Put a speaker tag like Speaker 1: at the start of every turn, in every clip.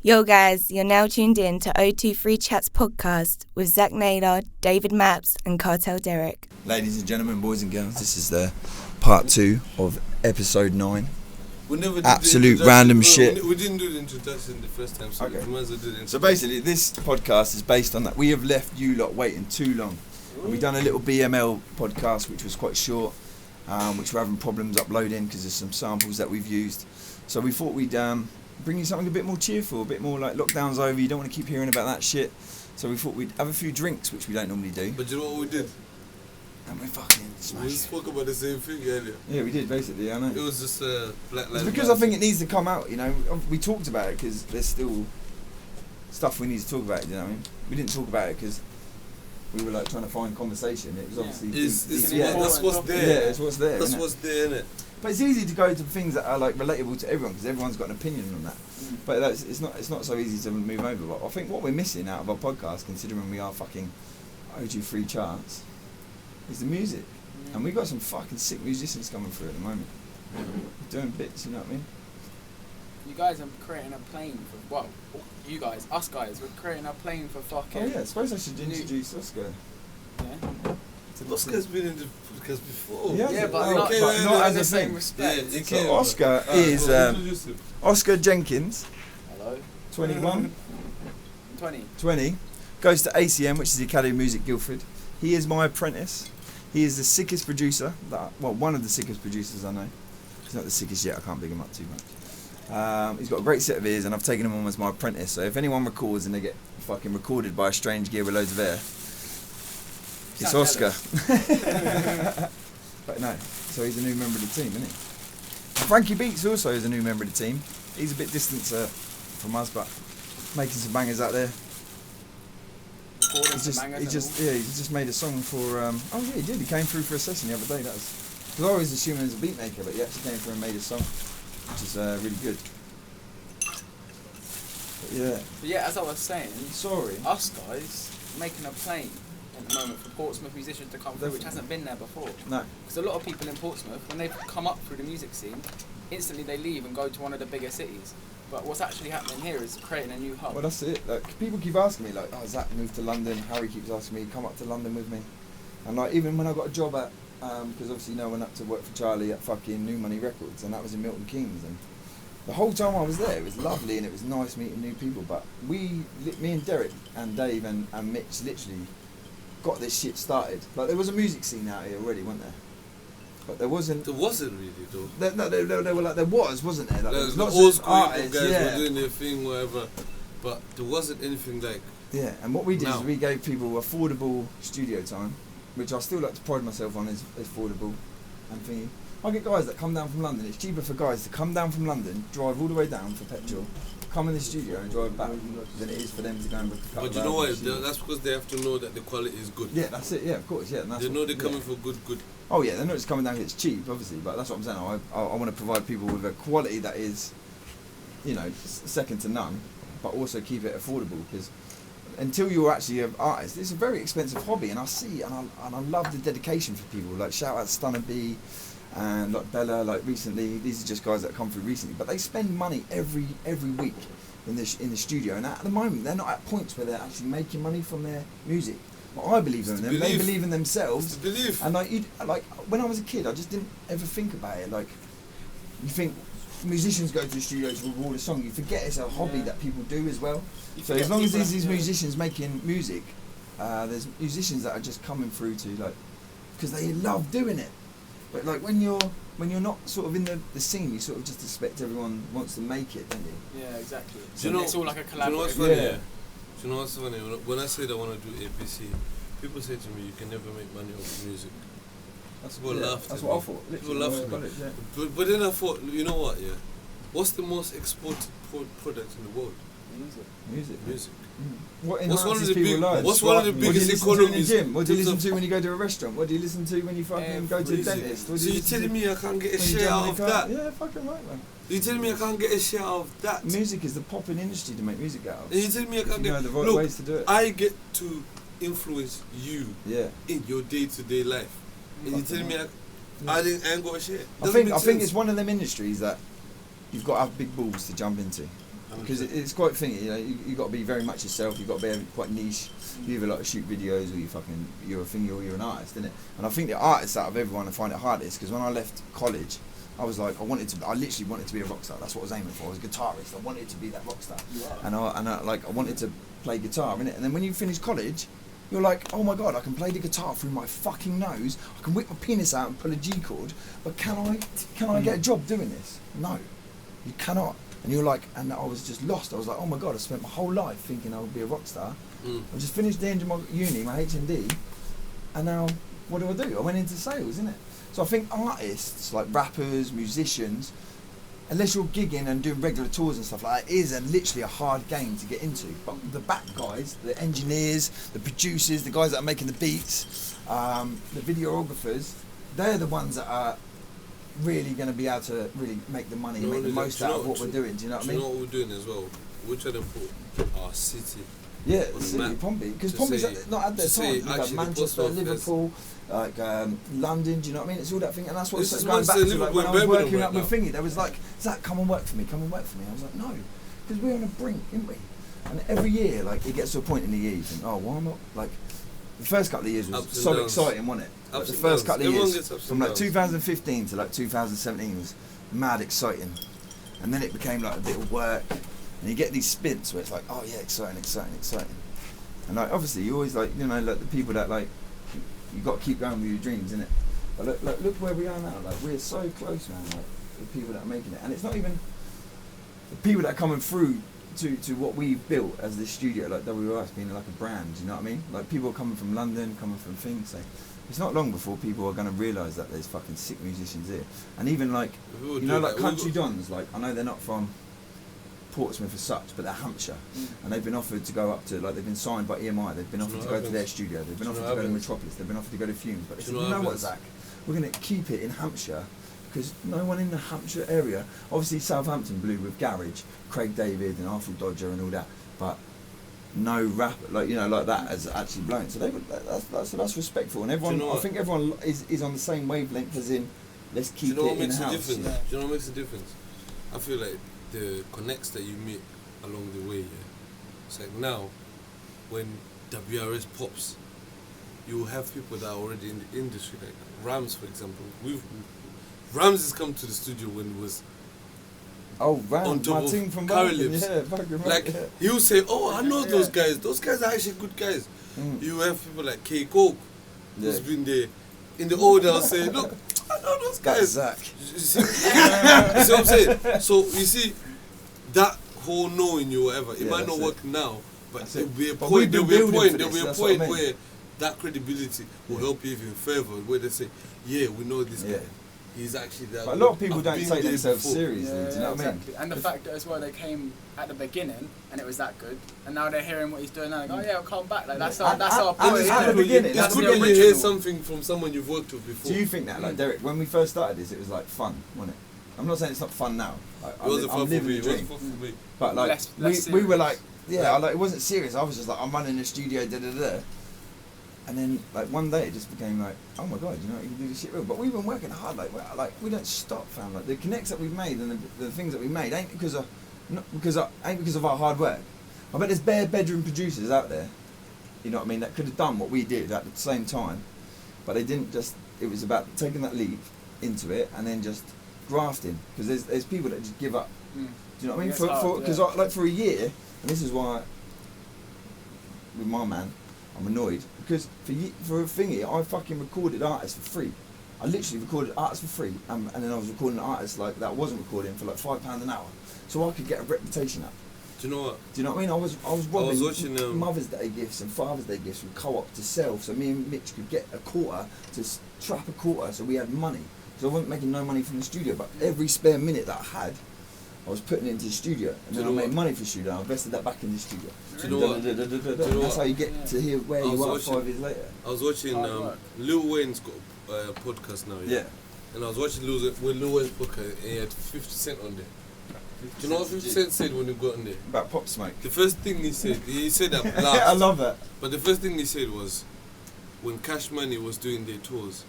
Speaker 1: Yo guys, you're now tuned in to 023Chats podcast with Zach Naylor, David Maps and Cartel Derek.
Speaker 2: Ladies and gentlemen, boys and girls, this is the part 2 of episode 9.
Speaker 3: We never did
Speaker 2: Absolute random shit.
Speaker 3: We didn't do the introduction the first time, so we might as well do the introduction.
Speaker 2: So basically, this podcast is based on that. We have left you lot waiting too long. And we've done a little BML podcast, which was quite short, which we're having problems uploading because there's some samples that we've used. So we thought we'd bring you something a bit more cheerful, a bit more like lockdown's over, you don't want to keep hearing about that shit. So we thought we'd have a few drinks, which we don't normally do.
Speaker 3: But you know what we did?
Speaker 2: And we fucking smashed.
Speaker 3: We spoke about the same thing earlier.
Speaker 2: Yeah, we did, basically, I know.
Speaker 3: It was just Black Lives
Speaker 2: It's because I think it needs to come out, you know. We talked about it because there's still stuff we need to talk about, you know what I mean? We didn't talk about it because we were like trying to find conversation. It was obviously...
Speaker 3: That's what's there.
Speaker 2: Yeah, it's what's there,
Speaker 3: That's what's there, innit?
Speaker 2: But it's easy to go to things that are like relatable to everyone because everyone's got an opinion on that. But it's not so easy to move over. But I think what we're missing out of our podcast, considering we are fucking 023Chats, is the music. And we've got some fucking sick musicians coming through at the moment. Doing bits, you know what I mean?
Speaker 4: You guys are creating a plane for, well, you guys, us guys, we're creating a plane for fucking...
Speaker 2: Oh yeah, I suppose I should introduce Oscar.
Speaker 4: Yeah.
Speaker 3: Oscar's been in the podcast before.
Speaker 4: Yeah, but not
Speaker 2: as
Speaker 4: the
Speaker 2: a
Speaker 4: same
Speaker 2: thing.
Speaker 4: respect.
Speaker 3: Yeah,
Speaker 2: So Oscar is Oscar Jenkins,
Speaker 4: Hello?
Speaker 2: 21,
Speaker 4: 20.
Speaker 2: 20, goes to ACM, which is the Academy of Music Guildford. He is my apprentice. He is the sickest producer, one of the sickest producers I know. He's not the sickest yet, I can't big him up too much. He's got a great set of ears and I've taken him on as my apprentice, so if anyone records and they get fucking recorded by a strange gear with loads of air, it's Oscar. But no, so he's a new member of the team, isn't he? And Frankie Beats also is a new member of the team. He's a bit distant from us, but making some bangers out there. He just made a song for. He did. He came through for a session the other day. That was because I always assumed he was a beat maker, but he actually came through and made a song, which is really good. But
Speaker 4: yeah, as I was saying,
Speaker 2: sorry,
Speaker 4: us guys making a plane at the moment for Portsmouth musicians to come through, which hasn't been there before.
Speaker 2: No.
Speaker 4: Because a lot of people in Portsmouth, when they've come up through the music scene, instantly they leave and go to one of the bigger cities. But what's actually happening here is creating a new hub.
Speaker 2: Well, that's it. Like, people keep asking me, like, oh, Zach moved to London. Harry keeps asking me, come up to London with me. And like, even when I got a job at, because obviously I went up to work for Charlie at fucking New Money Records, and that was in Milton Keynes. And the whole time I was there, it was lovely and it was nice meeting new people. But me and Derek and Dave and Mitch literally got this shit started. Like, there was a music scene out here already, wasn't there? But there wasn't.
Speaker 3: There wasn't really though.
Speaker 2: They were like, there wasn't there? Like, there was lots
Speaker 3: old
Speaker 2: of artists,
Speaker 3: guys were doing their thing, whatever. But there wasn't anything like.
Speaker 2: Yeah, and what we did is we gave people affordable studio time, which I still like to pride myself on as affordable and thingy. I get guys that come down from London. It's cheaper for guys to come down from London, drive all the way down for petrol, come in the studio and drive back than it is for them to go and book a couple
Speaker 3: But you know what? That's because they have to know that the quality is good.
Speaker 2: Yeah, that's it. Yeah, of course. Yeah, and that's
Speaker 3: they know they're coming for good.
Speaker 2: Oh yeah, they're not just coming down because it's cheap, obviously. But that's what I'm saying. I want to provide people with a quality that is, you know, second to none, but also keep it affordable because until you're actually an artist, it's a very expensive hobby, and I see and I love the dedication for people. Like shout out to Stunner B. And like Bella, like recently, these are just guys that have come through recently, but they spend money every week in the studio, and at the moment they're not at points where they're actually making money from their music. But I believe in them; they believe in themselves. And like when I was a kid, I just didn't ever think about it. Like you think musicians go to the studio to record a song, you forget it's a hobby that people do as well. So as long as there's these musicians making music, there's musicians that are just coming through to like because they love doing it. But like when you're not sort of in the scene, you sort of just expect everyone wants to make it, don't you?
Speaker 4: Yeah, exactly.
Speaker 3: So
Speaker 4: it's all like a collaborative.
Speaker 3: Do you know what's funny? Yeah. Do you know what's funny? When I say that I want to do APC, people say to me, "You can never make money off music." People laugh.
Speaker 2: That's what I thought.
Speaker 3: People laugh at me. Yeah. But then I thought, you know what? Yeah, what's the most exported product in the world?
Speaker 2: Music.
Speaker 3: What
Speaker 2: enhances people's lives?
Speaker 3: What's one of the biggest economies?
Speaker 2: What do you listen to when you go to a restaurant? What do you listen to when you fucking go to the dentist?
Speaker 3: So you're telling me I can't get a share out of that?
Speaker 2: Yeah, fucking right, man.
Speaker 3: You're telling me I can't get a share out of that?
Speaker 2: Music is the popping industry to make music out of.
Speaker 3: And you're telling me I can't get...
Speaker 2: the right ways to do it.
Speaker 3: I get to influence you in your day-to-day life. And you're telling me I ain't got a share?
Speaker 2: I think it's one of them industries that you've got to have big balls to jump into. because it's quite thingy. You know, you got to be very much yourself. You got to be quite niche. You either like to shoot videos or you're a thingy or you're an artist, isn't it? And I think the artists out of everyone I find it hardest because when I left college, I was like, I literally wanted to be a rock star. That's what I was aiming for. I was a guitarist. I wanted to be that rock star. Yeah. And I wanted to play guitar, innit? And then when you finish college, you're like, oh my god, I can play the guitar through my fucking nose. I can whip my penis out and pull a G chord. But can I get a job doing this? No, you cannot. And you're like, and I was just lost. I was like, oh my god, I spent my whole life thinking I would be a rock star. I just finished the end of my uni, my HND, and now what do? I went into sales, innit? So I think artists, like rappers, musicians, unless you're gigging and doing regular tours and stuff like that, is literally a hard game to get into. But the back guys, the engineers, the producers, the guys that are making the beats, the videographers, they're the ones that are really going to be able to really make the money, make the most out of what we're doing. Do you know what I mean?
Speaker 3: Do you know what we're doing as well? We're trying to put our city.
Speaker 2: Yeah, city, Pompey, because Pompey's not at their time. You've got Manchester, Liverpool, like London. Do you know what I mean? It's all that thing, and that's what it's going back to. Like when I was working up with Thingy, there was like, Zach, come and work for me. I was like, no, because we're on a brink, aren't we? And every year, like, it gets to a point in the year you think, oh, why not? Like, the first couple of years was so exciting, wasn't it? Like, the first couple of years, from like 2015 to like 2017, was mad exciting, and then it became like a bit of work. And you get these spins where it's like, oh yeah, exciting. And like, obviously, you always like, you know, like the people that like, you got to keep going with your dreams, innit? But look where we are now. Like, we're so close, man. Like, the people that are making it, and it's not even the people that are coming through to what we've built as this studio, like WRS being like a brand. You know what I mean? Like, people are coming from London, coming from things. So it's not long before people are going to realise that there's fucking sick musicians here, and even like, you know, like Country Dons. Like, I know they're not from Portsmouth as such, but they're Hampshire, and they've been offered to go up to, like, they've been signed by EMI, they've been offered to go to their studio, they've been offered to go to Metropolis, they've been offered to go to Fumes, but they said, you know what, Zach, we're going to keep it in Hampshire because no one in the Hampshire area, obviously Southampton blew with Garage, Craig David and Arthur Dodger and all that, but no rap, like, you know, like that has actually blown. So that's respectful, and everyone, I think everyone is on the same wavelength, as in, let's keep it in house.
Speaker 3: Do you know what makes a difference? I feel like the connects that you meet along the way, yeah. It's like now, when WRS pops, you have people that are already in the industry, like Rams, for example. Rams has come to the studio when it was
Speaker 2: Rams, my team from
Speaker 3: Carolips. Like, he'll say, oh, I know those guys. Those guys are actually good guys. You have people like K Coke, who's been there. In the old, I'll say, look, I know those guys.
Speaker 2: Zach.
Speaker 3: You see what I'm saying? So you see, that whole knowing you, whatever, it might not work now, but there'll be a point. Where that credibility will help you even further. Where they say, yeah, we know this guy. He's actually that.
Speaker 2: But a lot of people don't take themselves seriously. Do you know what I mean?
Speaker 4: And the fact that as well, they came at the beginning and it was that good, and now they're hearing what he's doing. Now, like, oh yeah, I'll come back. Like that's our point.
Speaker 2: At the beginning,
Speaker 3: it's good when you hear something from someone you've worked with before.
Speaker 2: Do you think that, like Derek, when we first started this, it was like fun, wasn't it? I'm not saying it's not fun now. Like,
Speaker 3: it wasn't fun for me. It wasn't fun for me.
Speaker 2: But like, we were like, like, it wasn't serious. I was just like, I'm running the studio, and then like one day it just became like, oh my god, you know, you can do this shit real. But we've been working hard. Like we don't stop, fam. Like the connects that we've made and the things that we made ain't because of our hard work. I bet there's bare bedroom producers out there, you know what I mean, that could have done what we did at the same time, but they didn't. Just, it was about taking that leap into it and then just grafting, because there's people that just give up. Do you know what I mean? Because like for a year, and this is why with my man, I'm annoyed, because for a thingy, I fucking recorded artists for free. I literally recorded artists for free, and then I was recording artists like that I wasn't recording for like £5 an hour, so I could get a reputation up.
Speaker 3: Do you know what?
Speaker 2: Do you know what I mean? I was robbing Mother's Day gifts and Father's Day gifts from Co-op to sell, so me and Mitch could get a quarter to trap a quarter, so we had money. So I wasn't making no money from the studio, but every spare minute that I had, I was putting it into the studio, and then I made money for the studio. I invested that back in the studio.
Speaker 3: Do you know what?
Speaker 2: That's how you get to hear where you are 5 years later.
Speaker 3: I was watching Lil Wayne's got a podcast now. Yeah. And I was watching Lil Wayne's podcast, and he had 50 Cent on there. Do you know what 50 Cent said when he got on there?
Speaker 2: About Pop Smoke.
Speaker 3: The first thing he said that last.
Speaker 2: I love that.
Speaker 3: But the first thing he said was, when Cash Money was doing their tours,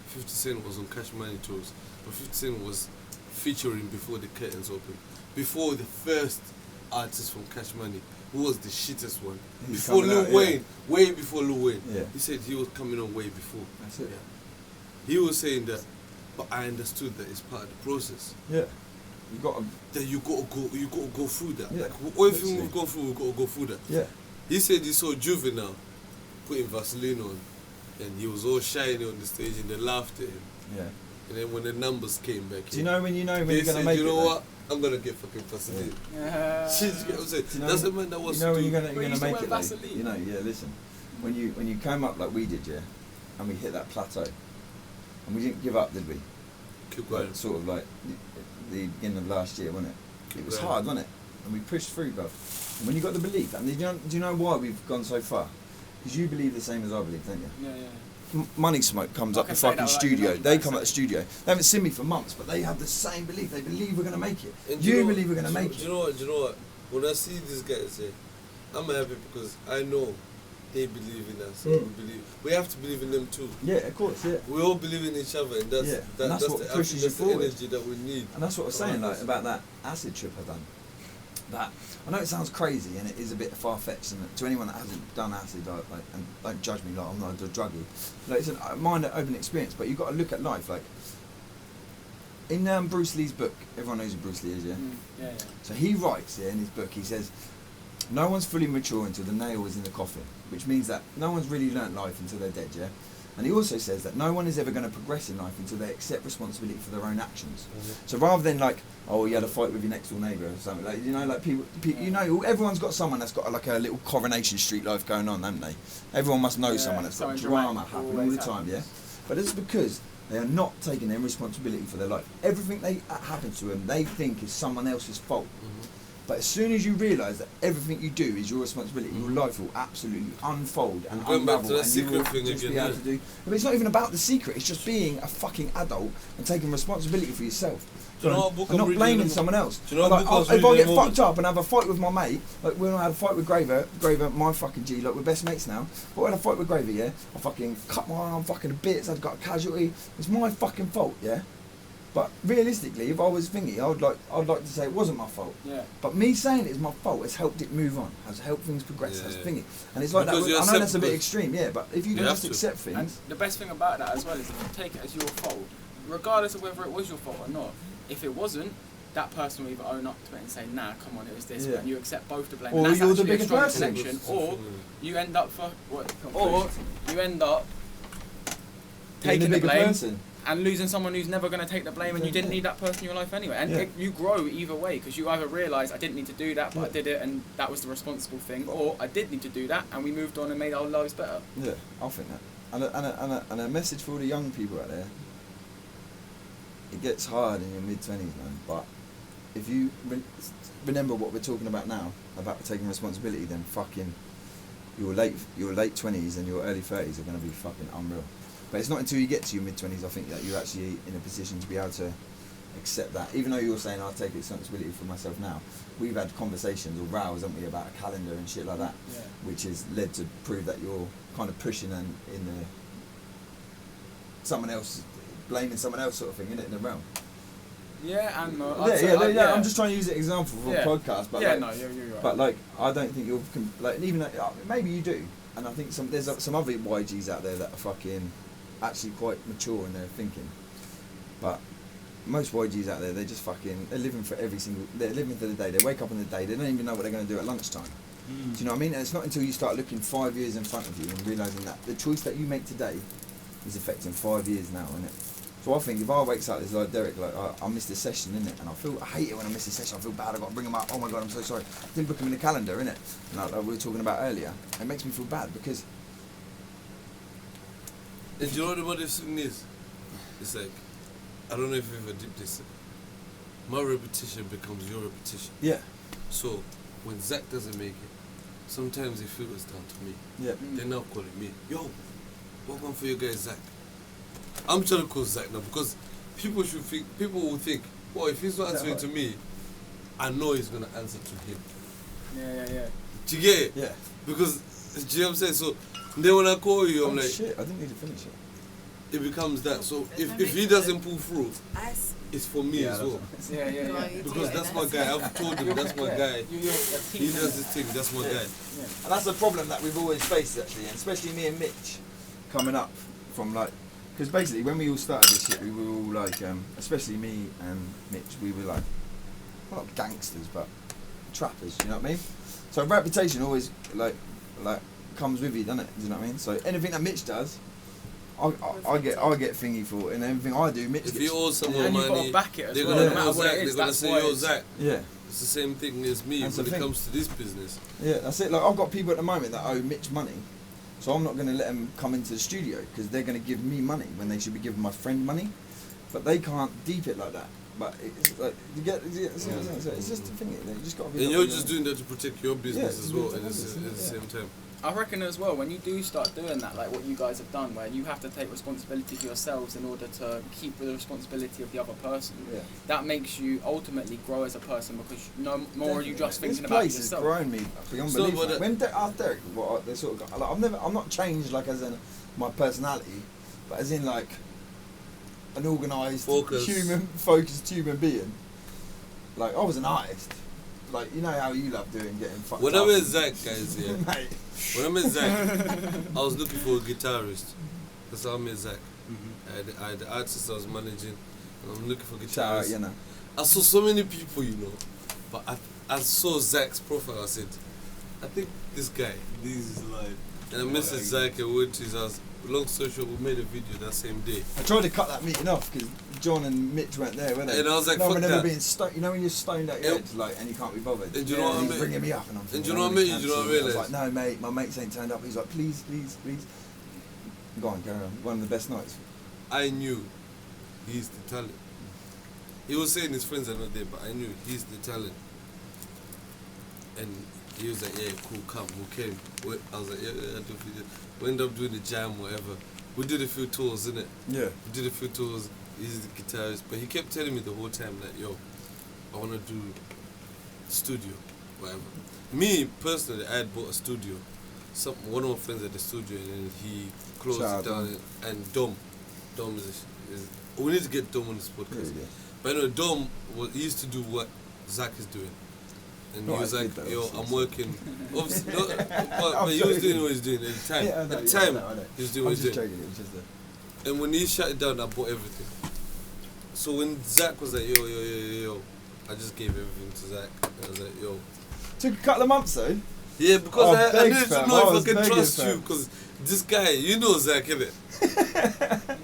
Speaker 3: 50 Cent was on Cash Money tours, but 50 Cent was featuring before the curtains opened, before the first artist from Cash Money, who was the shittest one.
Speaker 2: He's
Speaker 3: Before
Speaker 2: coming
Speaker 3: Lil
Speaker 2: out,
Speaker 3: Wayne, way before Lil Wayne.
Speaker 2: Yeah.
Speaker 3: He said he was coming on way before.
Speaker 2: That's it.
Speaker 3: He was saying that, but I understood that it's part of the process.
Speaker 2: Yeah. You got to.
Speaker 3: That you gotta go through that.
Speaker 2: Yeah,
Speaker 3: Like everything
Speaker 2: literally.
Speaker 3: we've gone through, we've got to go through that.
Speaker 2: Yeah.
Speaker 3: He said he saw Juvenile putting Vaseline on, and he was all shiny on the stage, and they laughed at him.
Speaker 2: Yeah.
Speaker 3: And then when the numbers came back,
Speaker 2: Do you know when
Speaker 3: they
Speaker 2: you're gonna
Speaker 3: said,
Speaker 2: make it?
Speaker 3: you know
Speaker 2: though?
Speaker 3: what? I'm gonna get fucking Vaseline. Shit, you get what I'm saying?
Speaker 2: Do you know-
Speaker 3: That's the man that was.
Speaker 2: You know when you're
Speaker 4: Well,
Speaker 2: gonna
Speaker 4: you used to
Speaker 2: make
Speaker 4: wear
Speaker 2: it. Like,
Speaker 4: Vaseline.
Speaker 2: you know, yeah. Listen, when you came up like we did, yeah, and we hit that plateau, and we didn't give up, did we?
Speaker 3: Keep going.
Speaker 2: Like, sort of like the beginning of last year, wasn't it? It was
Speaker 3: Right.
Speaker 2: hard, wasn't it? And we pushed through, bro. And when you got the belief, and do you know why we've gone so far? Because you believe the same as I believe, don't you?
Speaker 4: Yeah.
Speaker 2: Money Smoke comes
Speaker 4: I
Speaker 2: up
Speaker 4: can
Speaker 2: the
Speaker 4: say
Speaker 2: fucking
Speaker 4: that without
Speaker 2: studio.
Speaker 4: even
Speaker 2: They
Speaker 4: knowing
Speaker 2: come
Speaker 4: that.
Speaker 2: at the studio. They haven't seen me for months, but they have the same belief. They believe we're gonna make it.
Speaker 3: And
Speaker 2: You
Speaker 3: know-
Speaker 2: believe we're gonna make
Speaker 3: do
Speaker 2: it.
Speaker 3: you know what? Do you know what? When I see these guys say, I'm happy because I know they believe in us.
Speaker 2: Mm.
Speaker 3: We have to believe in them too.
Speaker 2: Yeah, of course, yeah.
Speaker 3: We all believe in each other, and that's
Speaker 2: Yeah, and that's what
Speaker 3: the,
Speaker 2: pushes
Speaker 3: that's
Speaker 2: you
Speaker 3: the
Speaker 2: forward.
Speaker 3: energy that we need.
Speaker 2: And that's what I was saying, like
Speaker 3: Around us.
Speaker 2: about that acid trip I done. That I know it sounds crazy and it is a bit far fetched, and to anyone that hasn't done acid, like, and don't judge me, like I'm not a druggie. Like, it's a mind-opening experience, but you've got to look at life. Like in Bruce Lee's book, everyone knows who Bruce Lee is, yeah.
Speaker 4: Yeah.
Speaker 2: So he writes in his book, he says, no one's fully mature until the nail is in the coffin, which means that no one's really learnt life until they're dead, yeah? And he also says that no one is ever going to progress in life until they accept responsibility for their own actions. So rather than like, oh, you had a fight with your next door neighbour or something, like, you know, like people, you know, everyone's got someone that's got like a little Coronation Street life going on, haven't they? Everyone must know
Speaker 4: Yeah,
Speaker 2: someone that's got
Speaker 4: something
Speaker 2: drama
Speaker 4: dramatic
Speaker 2: happening all
Speaker 4: always
Speaker 2: the time, yeah?
Speaker 4: happens.
Speaker 2: But it's because they are not taking their responsibility for their life. Everything that happens to them, they think is someone else's fault. But as soon as you realise that everything you do is your responsibility, your life will absolutely unfold and
Speaker 3: Going back to
Speaker 2: unravel,
Speaker 3: that
Speaker 2: and you will
Speaker 3: secret thing
Speaker 2: just
Speaker 3: again,
Speaker 2: be able
Speaker 3: yeah.
Speaker 2: to do. But it's not even about the secret. It's just being a fucking adult and taking responsibility for yourself.
Speaker 3: Do you know what book
Speaker 2: and
Speaker 3: I'm
Speaker 2: not
Speaker 3: reading
Speaker 2: blaming
Speaker 3: at the
Speaker 2: someone else.
Speaker 3: Do you know what
Speaker 2: Like,
Speaker 3: book I was
Speaker 2: if I
Speaker 3: reading
Speaker 2: get
Speaker 3: at the
Speaker 2: fucked up and have a fight with my mate, like when I had a fight with Graver, my fucking G, like we're best mates now. But when I had a fight with Graver, yeah, I fucking cut my arm fucking to bits. I've got a casualty. It's my fucking fault, yeah. But realistically, if I was thinking, I'd like to say it wasn't my fault.
Speaker 4: Yeah.
Speaker 2: But me saying it's my fault has helped it move on, has helped things progress, has
Speaker 3: Yeah.
Speaker 2: thinking. And it's like
Speaker 3: Because you
Speaker 2: that. I know
Speaker 3: accept
Speaker 2: that's a bit
Speaker 3: because
Speaker 2: extreme, yeah. But if you can
Speaker 3: you
Speaker 2: just
Speaker 3: have to.
Speaker 2: accept
Speaker 4: And
Speaker 2: things,
Speaker 4: the best thing about that as well is if you take it as your fault, regardless of whether it was your fault or not, if it wasn't, that person will either own up to it and say, nah, come on, it was this,
Speaker 2: Yeah.
Speaker 4: and you accept both the blame.
Speaker 2: Or
Speaker 4: And that's
Speaker 2: you're the
Speaker 4: actually a
Speaker 2: bigger
Speaker 4: strong
Speaker 2: person.
Speaker 4: connection, or you end up taking the
Speaker 2: bigger
Speaker 4: blame
Speaker 2: person.
Speaker 4: and losing someone who's never going to take the blame, and you didn't need that person in your life anyway. And
Speaker 2: Yeah.
Speaker 4: you grow either way, because you either realise I didn't need to do that, but I
Speaker 2: Yeah.
Speaker 4: did it, and that was the responsible thing, or I did need to do that, and we moved on and made our lives better.
Speaker 2: Yeah, I think that. And a message for all the young people out there. It gets hard in your mid-20s, man. But if you remember what we're talking about now, about taking responsibility, then fucking your late 20s and your early 30s are going to be fucking unreal. But it's not until you get to your mid-20s, I think, that you're actually in a position to be able to accept that. Even though you're saying, I'll take responsibility for myself now, we've had conversations or rows, haven't we, about a calendar and shit like that,
Speaker 4: Yeah.
Speaker 2: which has led to prove that you're kind of pushing in the someone else, blaming someone else sort of thing, innit, in the realm.
Speaker 4: Yeah, and no.
Speaker 2: Yeah, I'm just trying to use an example for
Speaker 4: Yeah.
Speaker 2: a podcast, but
Speaker 4: yeah,
Speaker 2: like,
Speaker 4: no, you're right.
Speaker 2: but like, I don't think you're like, even maybe you do, and I think there's some other YGs out there that are fucking actually quite mature in their thinking, but most YGs out there, they're just fucking, they're living for the day. They wake up in the day, they don't even know what they're going to do at lunchtime. Do you know what I mean? And it's not until you start looking 5 years in front of you and realising that the choice that you make today is affecting 5 years now, isn't it? So I think if I wakes up, it's like Derek, like I missed this session, innit? And I hate it when I miss this session. I feel bad. I've got to bring them up. Oh my god, I'm so sorry. I didn't book them in the calendar, innit? And like we were talking about earlier, it makes me feel bad because.
Speaker 3: And do you know what the modest thing is? It's like, I don't know if you've ever did this. My repetition becomes your repetition.
Speaker 2: Yeah.
Speaker 3: So when Zach doesn't make it, sometimes they feel it's down to me.
Speaker 2: Yeah.
Speaker 3: They're now calling me, yo, welcome for your guy Zach. I'm trying to call Zach now because people will think, well, if he's not answering to me, I know he's gonna answer to him.
Speaker 4: Yeah.
Speaker 3: Do you get it?
Speaker 2: Yeah.
Speaker 3: Because, do you know what I'm saying? So then when I call you, I'm like,
Speaker 2: shit, I didn't need to finish it.
Speaker 3: it becomes that. So if he doesn't pull through, it's for me as well.
Speaker 4: Yeah.
Speaker 3: Because that's my guy. I've told him that's my guy. He does his thing. That's my guy.
Speaker 2: And that's a problem that we've always faced, actually, and especially me and Mitch coming up from like, because basically when we all started this shit, we were all like, especially me and Mitch, we were like, well, not gangsters, but trappers. You know what I mean? So reputation always like comes with you, doesn't it? Do you know what I mean? So anything that Mitch does, I get thingy for it, and everything I do, Mitch
Speaker 3: If
Speaker 2: gets.
Speaker 3: you owe someone
Speaker 4: And you've got
Speaker 3: money,
Speaker 4: to back it as
Speaker 3: they're
Speaker 4: well,
Speaker 3: gonna
Speaker 4: no matter
Speaker 3: know
Speaker 4: what
Speaker 3: Zach.
Speaker 4: it is,
Speaker 3: They're gonna
Speaker 4: that's
Speaker 3: say,
Speaker 4: why
Speaker 3: "Yo,
Speaker 4: it's-
Speaker 3: Zach."
Speaker 2: Yeah.
Speaker 3: It's the same thing as me
Speaker 2: That's
Speaker 3: when
Speaker 2: the
Speaker 3: it
Speaker 2: thing.
Speaker 3: comes to this business.
Speaker 2: Yeah, that's it. Like I've got people at the moment that owe Mitch money, so I'm not going to let them come into the studio because they're going to give me money when they should be giving my friend money, but they can't deep it like that. But it's like you get, it's just the thing. You just got to be.
Speaker 3: And you're just doing that to protect your business
Speaker 2: Yeah,
Speaker 3: as well
Speaker 2: to
Speaker 3: at the
Speaker 2: protect your business,
Speaker 3: same time.
Speaker 4: I reckon as well, when you do start doing that, like what you guys have done, where you have to take responsibility for yourselves in order to keep the responsibility of the other person, that makes you ultimately grow as a person because no more are you just thinking about
Speaker 2: yourself. This place has grown me beyond
Speaker 3: So,
Speaker 2: belief.
Speaker 3: but
Speaker 2: Like, when Derek, what they sort of got, like, I'm not changed like as in my personality, but as in like an organised, focused human being. Like I was an artist. Like, you know how you love getting fucked
Speaker 3: When
Speaker 2: up.
Speaker 3: I met Zach, guys, yeah.
Speaker 2: Mate.
Speaker 3: When I met Zach, I was looking for a guitarist. That's how I met Zach. I had the artist I was managing, and I'm looking for a
Speaker 2: Shout out,
Speaker 3: guitarist.
Speaker 2: you know.
Speaker 3: I saw so many people, you know, but I saw Zach's profile. I said, I think this guy.
Speaker 5: This is like.
Speaker 3: And I messaged Zach and went to his house. Long story short, we made a video that same day.
Speaker 2: I tried to cut that meeting off because John and Mitch weren't there, were they?
Speaker 3: And I was like,
Speaker 2: no,
Speaker 3: fuck
Speaker 2: we're never
Speaker 3: that.
Speaker 2: being stoned. You know when you're stoned out your head, like, and you can't be bothered.
Speaker 3: And do you know what I
Speaker 2: he's
Speaker 3: mean?
Speaker 2: bringing me up, and I'm
Speaker 3: And
Speaker 2: thinking,
Speaker 3: do you know what I
Speaker 2: I'm
Speaker 3: mean?
Speaker 2: gonna
Speaker 3: Do you know what I
Speaker 2: cancel. I was
Speaker 3: realised?
Speaker 2: like, no, mate, my mates ain't turned up. He's like, please. Go on, carry on. One of the best nights.
Speaker 3: I knew he's the talent. He was saying his friends are not there, but I knew he's the talent. And he was like, yeah, cool, come, we came. I was like, yeah, I do video. We ended up doing the jam, whatever. We did a few tours, innit?
Speaker 2: Yeah.
Speaker 3: We did a few tours, he's the guitarist. But he kept telling me the whole time that, yo, I want to do studio, whatever. Me, personally, I had bought a studio. One of my friends at the studio, and then he closed
Speaker 2: Shout
Speaker 3: it down. And Dom is we need to get Dom on this podcast.
Speaker 2: Yeah.
Speaker 3: But anyway, Dom he used to do what Zach is doing. And
Speaker 2: No,
Speaker 3: he was
Speaker 2: I
Speaker 3: like,
Speaker 2: did that,
Speaker 3: yo,
Speaker 2: obviously.
Speaker 3: I'm working. Obviously, but he was doing what he's doing at the time.
Speaker 2: Yeah, I know,
Speaker 3: at the
Speaker 2: yeah, I
Speaker 3: time,
Speaker 2: know.
Speaker 3: he was doing
Speaker 2: I
Speaker 3: what
Speaker 2: was
Speaker 3: he's
Speaker 2: just
Speaker 3: doing.
Speaker 2: joking, it was just a...
Speaker 3: And when he shut it down, I bought everything. So when Zach was like, yo, I just gave everything to Zach. I was like, yo.
Speaker 2: Took a couple of months though.
Speaker 3: Yeah, because I
Speaker 2: thanks,
Speaker 3: needed to
Speaker 2: fam.
Speaker 3: know
Speaker 2: I
Speaker 3: if
Speaker 2: was
Speaker 3: I can
Speaker 2: begging,
Speaker 3: trust you,
Speaker 2: fam.
Speaker 3: because this guy, you know Zach, innit?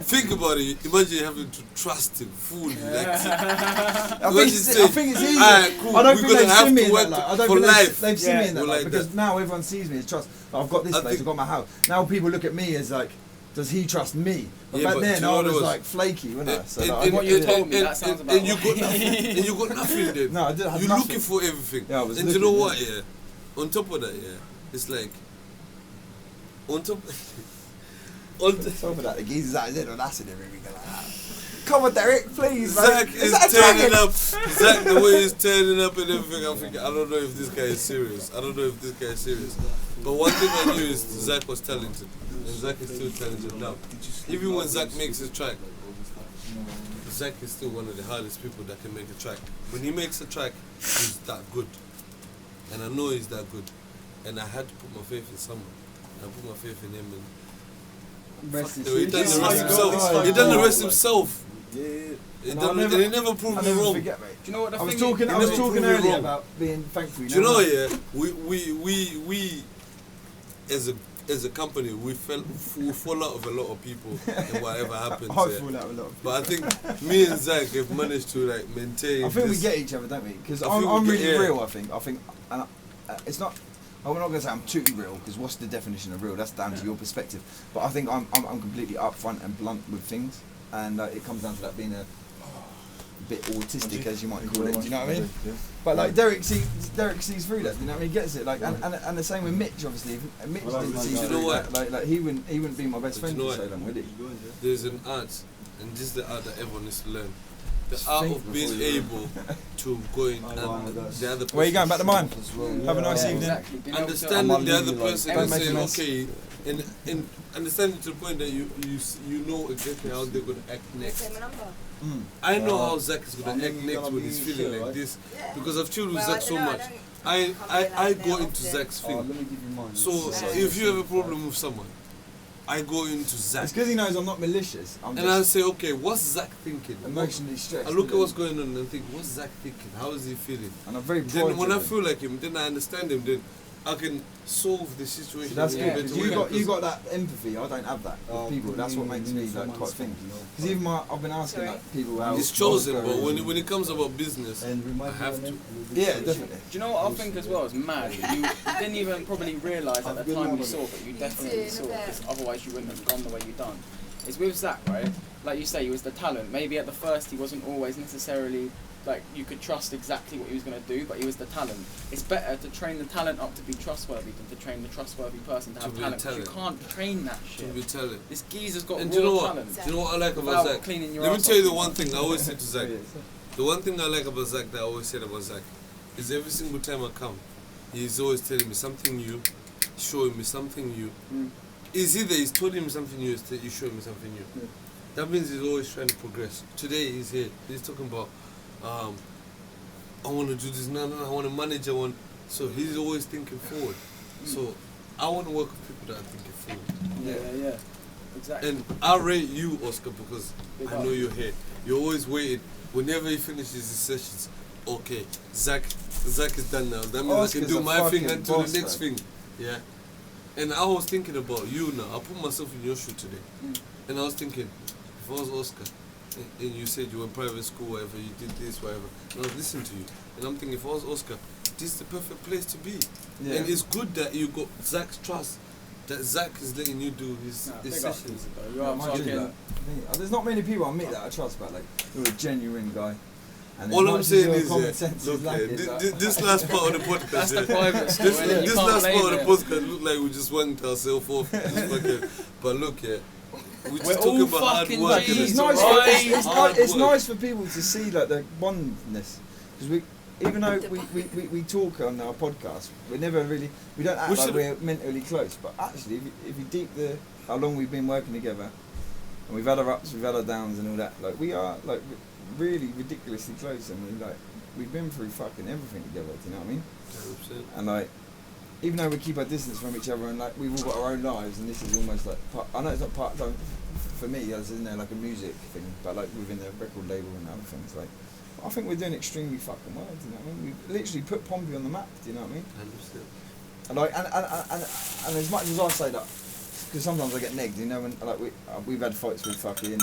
Speaker 3: Think about it. Imagine having to trust him fully. Like,
Speaker 2: I think it's easy.
Speaker 3: Alright, cool.
Speaker 2: I don't
Speaker 3: We're
Speaker 2: think
Speaker 3: gonna
Speaker 2: they've
Speaker 3: have
Speaker 2: seen me
Speaker 3: to
Speaker 2: in
Speaker 3: work
Speaker 2: that light. I don't
Speaker 3: for
Speaker 2: think
Speaker 3: life.
Speaker 2: they've seen me in that
Speaker 3: We're
Speaker 2: light
Speaker 3: like
Speaker 2: because
Speaker 3: that.
Speaker 2: now everyone sees me as trust. Like, I've got this
Speaker 3: I
Speaker 2: place,
Speaker 3: think-
Speaker 2: I've got my house. Now people look at me as like, does he trust me? But
Speaker 3: Yeah,
Speaker 2: back
Speaker 3: but do
Speaker 2: then
Speaker 3: you know
Speaker 2: I
Speaker 3: what it
Speaker 2: was
Speaker 3: was?
Speaker 2: like flaky, wasn't I? So
Speaker 3: And-
Speaker 2: like,
Speaker 3: and-
Speaker 4: what you
Speaker 3: and-
Speaker 4: told me,
Speaker 3: and-
Speaker 4: that sounds
Speaker 3: and-
Speaker 4: about
Speaker 3: and you got
Speaker 4: right.
Speaker 3: nothing. And you got nothing then.
Speaker 2: No, I did have
Speaker 3: You're
Speaker 2: nothing.
Speaker 3: looking for everything.
Speaker 2: Yeah, I was
Speaker 3: and you know
Speaker 2: looking,
Speaker 3: what, yeah? On top of that, yeah, it's like, on top
Speaker 2: Top of that, the geezer's out his head on acid and everything like that. Come on, Derek, please, man.
Speaker 3: Zach
Speaker 2: Is
Speaker 3: is
Speaker 2: that a
Speaker 3: turning
Speaker 2: dragon?
Speaker 3: up. Zach, the way he's turning up and everything, I'm thinking, I don't know if this guy is serious. But one thing I knew is Zach was talented. And Zach is still talented now. Even when Zach makes his track, Zach is still one of the hardest people that can make a track. When he makes a track, he's that good. And I know he's that good. And I had to put my faith in someone. I put my faith in him, and
Speaker 2: Rest his
Speaker 3: he done
Speaker 2: peace.
Speaker 3: the rest
Speaker 2: Oh,
Speaker 3: himself.
Speaker 2: God.
Speaker 3: He done the rest himself.
Speaker 5: Yeah.
Speaker 3: And he never proved
Speaker 2: I'll
Speaker 3: me
Speaker 2: never
Speaker 3: wrong.
Speaker 2: forget, mate.
Speaker 4: Do you know what the
Speaker 2: I was
Speaker 4: thing
Speaker 2: talking.
Speaker 4: is?
Speaker 2: I was
Speaker 3: never
Speaker 2: talking
Speaker 3: proved me
Speaker 2: earlier
Speaker 3: wrong.
Speaker 2: about being thankful.
Speaker 3: Do you know, yeah, we as a company, we fall out of a lot of people and whatever happens.
Speaker 2: I
Speaker 3: Yeah.
Speaker 2: fall out with a lot of
Speaker 3: But I think me and Zach have managed to like maintain.
Speaker 2: I think we
Speaker 3: this-
Speaker 2: get each other, don't we? Because
Speaker 3: I think
Speaker 2: I'm
Speaker 3: we
Speaker 2: really
Speaker 3: get- yeah.
Speaker 2: real. I think, and it's not. I'm not going to say I'm too real because what's the definition of real? That's down to your perspective. But I think I'm completely upfront and blunt with things, and it comes down to that being a bit autistic, as you might call it. Do you know what I mean? But like Derek sees through that. Do you know what I mean? He gets it. Like and the same with Mitch. Obviously, if Mitch didn't see
Speaker 3: you know
Speaker 2: through
Speaker 3: what?
Speaker 2: that. Like he wouldn't be my best
Speaker 3: But
Speaker 2: friend
Speaker 3: you know
Speaker 2: for so
Speaker 3: what?
Speaker 2: long, would he?
Speaker 3: There's an art, and this is the art that everyone needs to learn. the art of being able to go in and the other person.
Speaker 2: Where you going? Back to mine. Have a nice evening.
Speaker 4: Exactly. Being able to-
Speaker 3: Understanding the other person
Speaker 2: Don't
Speaker 3: and
Speaker 2: make a
Speaker 3: saying,
Speaker 2: mess.
Speaker 3: okay, and understanding to the point that you know exactly how they're going to act next. I know how Zach is going to act next when he's feeling like this because I've chilled with Zach so much. I go into Zach's thing.
Speaker 5: Let me give you mine.
Speaker 3: So if you have a problem with someone, I go into Zach.
Speaker 2: It's because he knows I'm not malicious. I'm
Speaker 3: And I
Speaker 2: just
Speaker 3: say, okay, what's Zach thinking?
Speaker 2: emotionally stressed.
Speaker 3: I look at what's going on and think, what's Zach thinking? How is he feeling?
Speaker 2: And I'm very
Speaker 3: Then when I
Speaker 2: private.
Speaker 3: feel like him, then I understand him, then I can solve the situation.
Speaker 2: So that's
Speaker 3: in a
Speaker 2: good.
Speaker 3: better
Speaker 2: 'Cause
Speaker 3: way.
Speaker 2: you got that empathy. I don't have that with people. That's what makes me like quite think. Because even I've been asking like, people how
Speaker 3: It's chosen,
Speaker 2: what's
Speaker 3: but
Speaker 2: going
Speaker 3: when it comes about business,
Speaker 5: And
Speaker 3: I have to.
Speaker 2: yeah, definitely.
Speaker 4: Do you know what I think as well is mad? You didn't even probably realise at the time you saw, but you definitely saw because otherwise you wouldn't have gone the way you done. It's with Zach, right? Like you say, he was the talent. Maybe at the first he wasn't always necessarily like you could trust exactly what he was going to do, but he was the talent. It's better to train the talent up to be trustworthy than to train the trustworthy person to have
Speaker 3: be
Speaker 4: talent. 'Cause you
Speaker 3: talent.
Speaker 4: can't train that
Speaker 3: To
Speaker 4: shit.
Speaker 3: be talent.
Speaker 4: This geezer's got
Speaker 3: And
Speaker 4: raw
Speaker 3: do you know what?
Speaker 4: talent.
Speaker 3: Do you know what I like about
Speaker 4: Without
Speaker 3: Zach?
Speaker 4: cleaning your
Speaker 3: Let me
Speaker 4: ass
Speaker 3: tell you
Speaker 4: up.
Speaker 3: the one thing I always say to Zach. The one thing I like about Zach that I always said about Zach is every single time I come, he's always telling me something new, showing me something new. It's either he's telling me something new, or he's showing me something new. That means he's always trying to progress. Today he's here. He's talking about, I want to do this. No, I want to manage. So he's always thinking forward. So I want to work with people that are thinking forward.
Speaker 4: Yeah. Exactly.
Speaker 3: And I rate you, Oscar, because
Speaker 4: Big
Speaker 3: I
Speaker 4: up.
Speaker 3: know you're here. You're always waiting. Whenever he finishes his sessions, okay, Zach is done now. That means I
Speaker 2: Oscar's
Speaker 3: can do
Speaker 2: a
Speaker 3: my thing
Speaker 2: fucking
Speaker 3: and do
Speaker 2: boss,
Speaker 3: the next
Speaker 2: though.
Speaker 3: thing. Yeah. And I was thinking about you now. I put myself in your shoe today. And I was thinking, if I was Oscar, and you said you were in private school, whatever, you did this, whatever, and I was listening to you. And I'm thinking, if I was Oscar, this is the perfect place to be.
Speaker 2: Yeah.
Speaker 3: And it's good that you got Zach's trust. That Zach is letting you do his
Speaker 4: Big up,
Speaker 3: sessions.
Speaker 4: geezer, though. You
Speaker 2: Yeah,
Speaker 4: are
Speaker 2: mind you,
Speaker 4: fucking-
Speaker 2: like, there's not many people I meet that I trust, but like you're a genuine guy. And as
Speaker 3: All
Speaker 2: much
Speaker 3: I'm
Speaker 2: as
Speaker 3: saying
Speaker 2: your
Speaker 3: is,
Speaker 2: common
Speaker 3: yeah,
Speaker 2: sense
Speaker 3: look,
Speaker 2: is lacking,
Speaker 3: yeah,
Speaker 2: like-
Speaker 3: this last part of the podcast,
Speaker 4: That's the
Speaker 3: yeah,
Speaker 4: private school,
Speaker 3: this,
Speaker 4: innit? You
Speaker 3: this
Speaker 4: can't
Speaker 3: last
Speaker 4: blame
Speaker 3: part of
Speaker 4: it.
Speaker 3: the podcast looked like we just wanked ourselves off. Just fucking, but look, yeah, we're
Speaker 4: We're
Speaker 3: just
Speaker 4: all
Speaker 3: talking about hard
Speaker 4: fucking
Speaker 3: work.
Speaker 2: Because
Speaker 3: innit?
Speaker 2: it's
Speaker 4: Jeez,
Speaker 2: nice.
Speaker 4: alright.
Speaker 2: It's
Speaker 3: Hard
Speaker 2: nice for people to see like the oneness, because we, even though we talk on our podcast, we don't act
Speaker 3: We
Speaker 2: like
Speaker 3: should-
Speaker 2: we're mentally close. But actually, if you deep how long we've been working together, and we've had our ups, we've had our downs, and all that, like we are like really ridiculously close, and we've been through fucking everything together. Do you know what I mean?
Speaker 3: 100%.
Speaker 2: And like, even though we keep our distance from each other, and like we've all got our own lives, and this is almost like I know it's not part time for me, as in there like a music thing, but like within the record label and other things, like I think we're doing extremely fucking well. Do you know what I mean? We literally put Pompey on the map. Do you know what I mean?
Speaker 3: 100%.
Speaker 2: And like, and as much as I say that, because sometimes I get negged, you know, when like we've had fights with fucking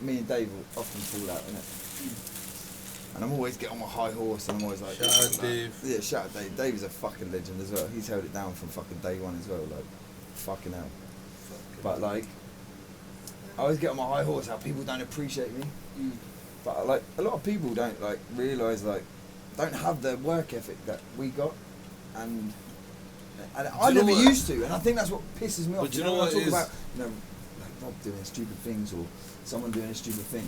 Speaker 2: me and Dave will often fall out, innit? And I'm always get on my high horse, and I'm always like,
Speaker 3: Shout out Dave.
Speaker 2: Yeah, shout out Dave. Dave is a fucking legend as well. He's held it down from fucking day one as well, like fucking hell. But like, I always get on my high horse how people don't appreciate me. But like a lot of people don't like realise don't have the work ethic that we got, and I
Speaker 3: you know
Speaker 2: never
Speaker 3: what?
Speaker 2: used to, and I think that's what pisses me off.
Speaker 3: But you know
Speaker 2: when
Speaker 3: what
Speaker 2: I talk
Speaker 3: is-
Speaker 2: about like Rob doing stupid things or someone doing a stupid thing,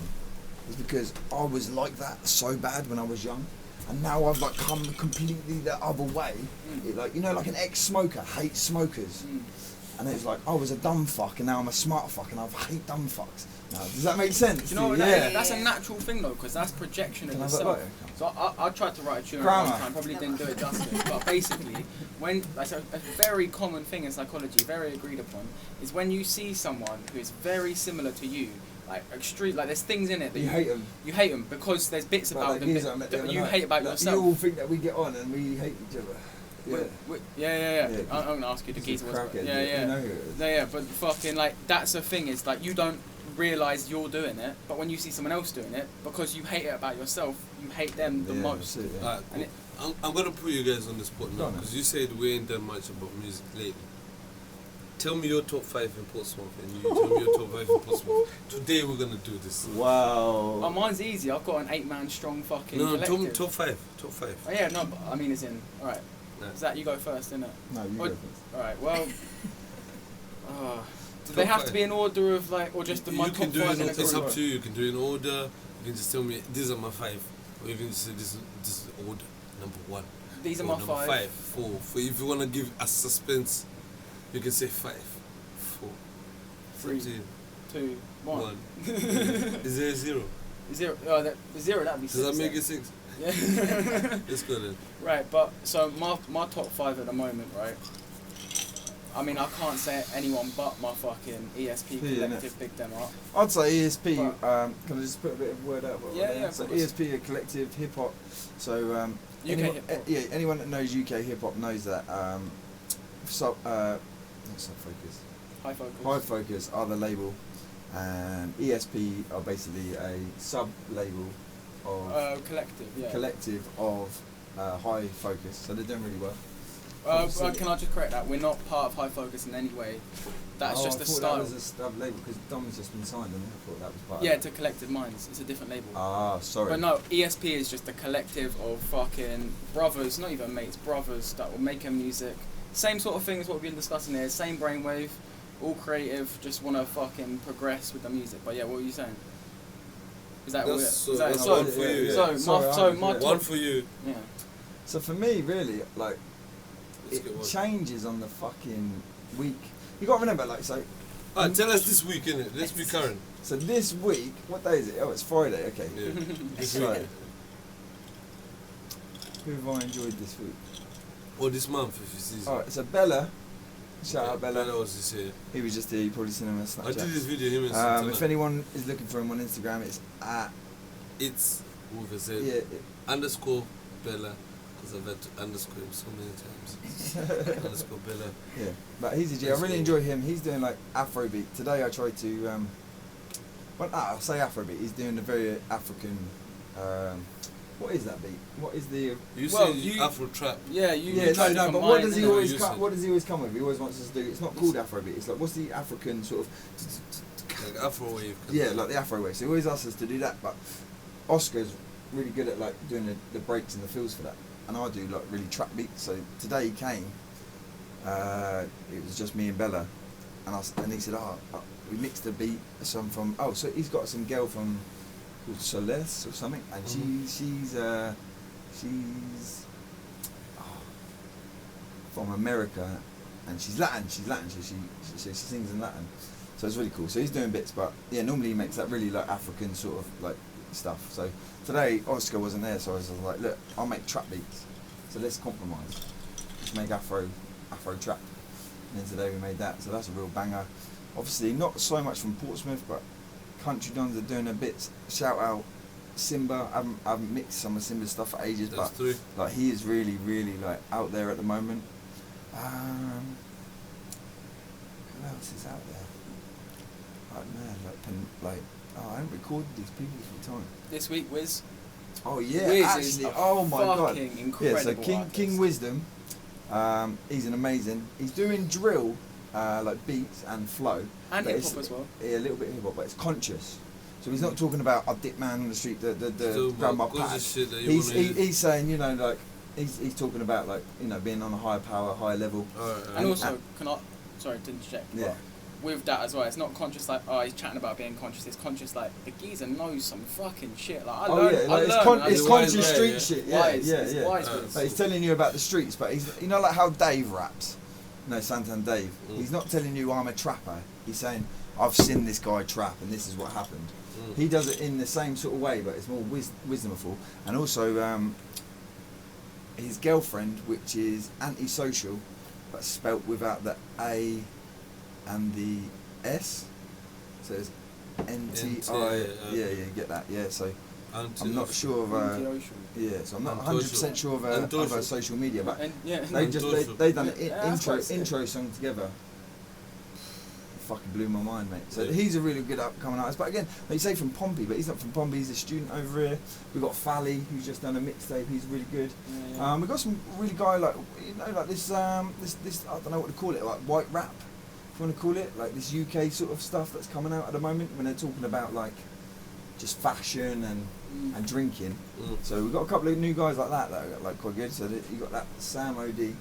Speaker 2: is because I was like that so bad when I was young, and now I've like come completely the other way. Like like an ex-smoker hates smokers. And it's like, I was a dumb fuck, and now I'm a smart fuck, and I hate dumb fucks. Now, does that make sense?
Speaker 4: Do you know what
Speaker 2: yeah.
Speaker 4: that's a natural thing though, because that's projection of
Speaker 2: Can I have that
Speaker 4: yourself.
Speaker 2: lighter?
Speaker 4: So I tried to write a tune at
Speaker 2: Grammar.
Speaker 4: one time, probably didn't do it justice, but basically, when that's a very common thing in psychology, very agreed upon, is when you see someone who is very similar to you, like extreme, like there's things in it that
Speaker 2: You hate them.
Speaker 4: You hate them because there's bits about them that you hate about yourself.
Speaker 2: You all think that we get on and we hate each other. Yeah.
Speaker 4: Yeah.
Speaker 2: Yeah.
Speaker 4: I'm gonna ask you the
Speaker 2: He's
Speaker 4: keys.
Speaker 2: a crackhead,
Speaker 4: Yeah.
Speaker 2: you know who it is.
Speaker 4: Yeah, but fucking like that's the thing is like you don't realise you're doing it, but when you see someone else doing it, because you hate it about yourself, you hate them the
Speaker 2: Yeah,
Speaker 4: most.
Speaker 2: that's it, yeah.
Speaker 3: Alright,
Speaker 4: And
Speaker 3: cool. I'm gonna put you guys on the spot
Speaker 2: Go
Speaker 3: now
Speaker 2: on,
Speaker 3: because you said we ain't done much about music lately. Tell me your top 5 in Portsmouth, and you tell me your top 5 in Portsmouth. Today we're gonna do this.
Speaker 4: Oh,
Speaker 2: Wow.
Speaker 4: mine's easy. I've got an 8-man strong fucking.
Speaker 3: No, tell me
Speaker 4: collective.
Speaker 3: top 5. Top 5.
Speaker 4: Oh yeah, no, but I mean as in. All right,
Speaker 3: Nah.
Speaker 4: Zach, you go first, innit?
Speaker 2: No, you
Speaker 4: Or-
Speaker 2: go first.
Speaker 4: All right, well. Do
Speaker 3: Top
Speaker 4: they have
Speaker 3: five.
Speaker 4: to be in order of like, or just the my
Speaker 3: You
Speaker 4: top
Speaker 3: can do
Speaker 4: 5 in a
Speaker 3: it. It's
Speaker 4: group?
Speaker 3: up to you. You can do it in order. You can just tell me these are my 5, or you can just say this is order number 1.
Speaker 4: These are
Speaker 3: or
Speaker 4: my
Speaker 3: number
Speaker 4: 5.
Speaker 3: 5, 4. For if you wanna give a suspense, you can say 5, 4,
Speaker 4: 3, 2, 1.
Speaker 3: Is there a 0?
Speaker 4: 0. Zero. That'd be 6.
Speaker 3: Does that make it 6?
Speaker 4: Yeah.
Speaker 3: Let's go then.
Speaker 4: Right, but so my top 5 at the moment, right? I mean, I can't say anyone but my fucking ESP collective picked them up.
Speaker 2: I'd say ESP.
Speaker 4: But,
Speaker 2: Can I just put a bit of word out?
Speaker 4: Yeah.
Speaker 2: So ESP, a collective hip hop. So
Speaker 4: UK
Speaker 2: anyone,
Speaker 4: hip hop.
Speaker 2: anyone that knows UK hip hop knows that. Not Sub Focus.
Speaker 4: High Focus.
Speaker 2: High Focus are the label, and ESP are basically a sub label of
Speaker 4: collective
Speaker 2: of High Focus. So they're doing really well.
Speaker 4: Can I just correct that? We're not part of High Focus in any way. That's just
Speaker 2: I
Speaker 4: a
Speaker 2: thought
Speaker 4: style.
Speaker 2: that was a sub label because Dom's just been signed, and I thought that was part.
Speaker 4: Yeah,
Speaker 2: of
Speaker 4: to Collective Minds. It's a different label.
Speaker 2: Ah, sorry.
Speaker 4: But no, ESP is just a collective of fucking brothers, not even mates, brothers that will make music. Same sort of thing as what we've been discussing here. Same brainwave, all creative, just want to fucking progress with the music. But yeah, what were you saying? Is that
Speaker 3: That's
Speaker 4: all?
Speaker 3: that's
Speaker 4: So
Speaker 3: one for you. Yeah.
Speaker 4: my
Speaker 3: One
Speaker 4: top,
Speaker 3: for you.
Speaker 4: yeah.
Speaker 2: So for me, really, like,
Speaker 3: Let's get
Speaker 2: it
Speaker 3: one.
Speaker 2: changes on the fucking week. You got to remember, like, so.
Speaker 3: Alright, tell us this week, innit? Let's be current.
Speaker 2: So this week, what day is it? Oh, it's Friday. Okay.
Speaker 3: Yeah. This
Speaker 2: So,
Speaker 3: week.
Speaker 2: who have I enjoyed this week?
Speaker 3: Or this month, if you see.
Speaker 2: All right. So Bella, shout out Bella.
Speaker 3: Bella was just here.
Speaker 2: He was just here. You probably seen him on Snapchat.
Speaker 3: I did this video, him and Santana.
Speaker 2: If anyone is looking for him on Instagram, it's at
Speaker 3: It's, with a Z, underscore Bella, because I've had to underscore him so many times. Underscore Bella.
Speaker 2: Yeah, but he's a G. I really enjoy him. He's doing like Afrobeat. Today I tried to, I'll say Afrobeat. He's doing a very African, what is that beat? What is the...
Speaker 3: You
Speaker 4: Well,
Speaker 3: say Afro trap.
Speaker 4: Yeah, you.
Speaker 2: Yeah,
Speaker 4: you tried
Speaker 2: no,
Speaker 4: to
Speaker 2: but
Speaker 4: combine,
Speaker 2: what does he
Speaker 4: innit?
Speaker 2: always
Speaker 3: You
Speaker 2: come?
Speaker 3: said-
Speaker 2: What does he always come with? He always wants us to do. It's not called Afrobeat. It's like, what's the African sort of?
Speaker 3: Like Afro wave.
Speaker 2: Yeah, like the Afro way. So he always asks us to do that. But Oscar's really good at like doing the breaks and the fills for that, and I do like really trap beats. So today he came. It was just me and Bella, and he said, we mixed a beat. Some from so he's got some girl from called Celeste or something, and she's from America, and she's Latin. So she sings in Latin. So it's really cool. So he's doing bits, but yeah, normally he makes that really like African sort of like stuff. So today Oscar wasn't there, so I was like, look, I'll make trap beats. So let's compromise. Let's make Afro trap. And then today we made that. So that's a real banger. Obviously not so much from Portsmouth, but Country Dons are doing a bit. Shout out Simba. I haven't mixed some of Simba's stuff for ages,
Speaker 3: That's
Speaker 2: but
Speaker 3: three.
Speaker 2: like he is really, really like out there at the moment. Who else is out there? Like man, I haven't recorded these people for time.
Speaker 4: This week, Wiz.
Speaker 2: Oh yeah,
Speaker 4: Wiz
Speaker 2: actually,
Speaker 4: is a
Speaker 2: oh my god,
Speaker 4: fucking
Speaker 2: yeah.
Speaker 4: incredible
Speaker 2: So King
Speaker 4: artist.
Speaker 2: Wisdom, he's an amazing. He's doing drill, like beats and flow,
Speaker 4: And
Speaker 2: but
Speaker 4: hip
Speaker 2: it's-
Speaker 4: hop as well.
Speaker 2: Yeah, a little bit of hip hop, but it's conscious. So he's not talking about a dick man on the street, the grandma
Speaker 3: conscious
Speaker 2: patch.
Speaker 3: shit that you wanna hear.
Speaker 2: He's saying, you know, like he's talking about like, you know, being on a higher power, higher level.
Speaker 4: And also, sorry to interject,
Speaker 2: Yeah.
Speaker 4: but with that as well, it's not conscious like, he's chatting about being conscious. It's conscious like, the geezer knows some fucking shit. Like, I learned,
Speaker 2: it's
Speaker 3: wise,
Speaker 2: conscious
Speaker 3: yeah,
Speaker 2: street
Speaker 3: yeah.
Speaker 2: shit.
Speaker 4: Wise,
Speaker 2: Yeah.
Speaker 4: it's wise
Speaker 3: Uh,
Speaker 4: Wiz.
Speaker 2: Like, he's telling you about the streets, but he's, you know, like how Dave raps. No, Santan Dave. He's not telling you I'm a trapper. He's saying I've seen this guy trap and this is what happened. He does it in the same sort of way, but it's more wisdomful. And also, his girlfriend, which is antisocial, but spelt without the A and the S. So it's NTI. Yeah, get that. Yeah, so I'm not sure of. So I'm not 100% sure of her social media, but they done an intro song together. Fucking blew my mind, mate. So he's a really good upcoming artist. But again, they say from Pompey, but he's not from Pompey. He's a student over here. We've got Fally, who's just done a mixtape. He's really good. We've got some really guy like, you know, like this I don't know what to call it, like white rap, if you want to call it, like this UK sort of stuff that's coming out at the moment when they're talking about like just fashion and drinking. So we've got a couple of new guys like that are like quite good. So you got that Sam OD.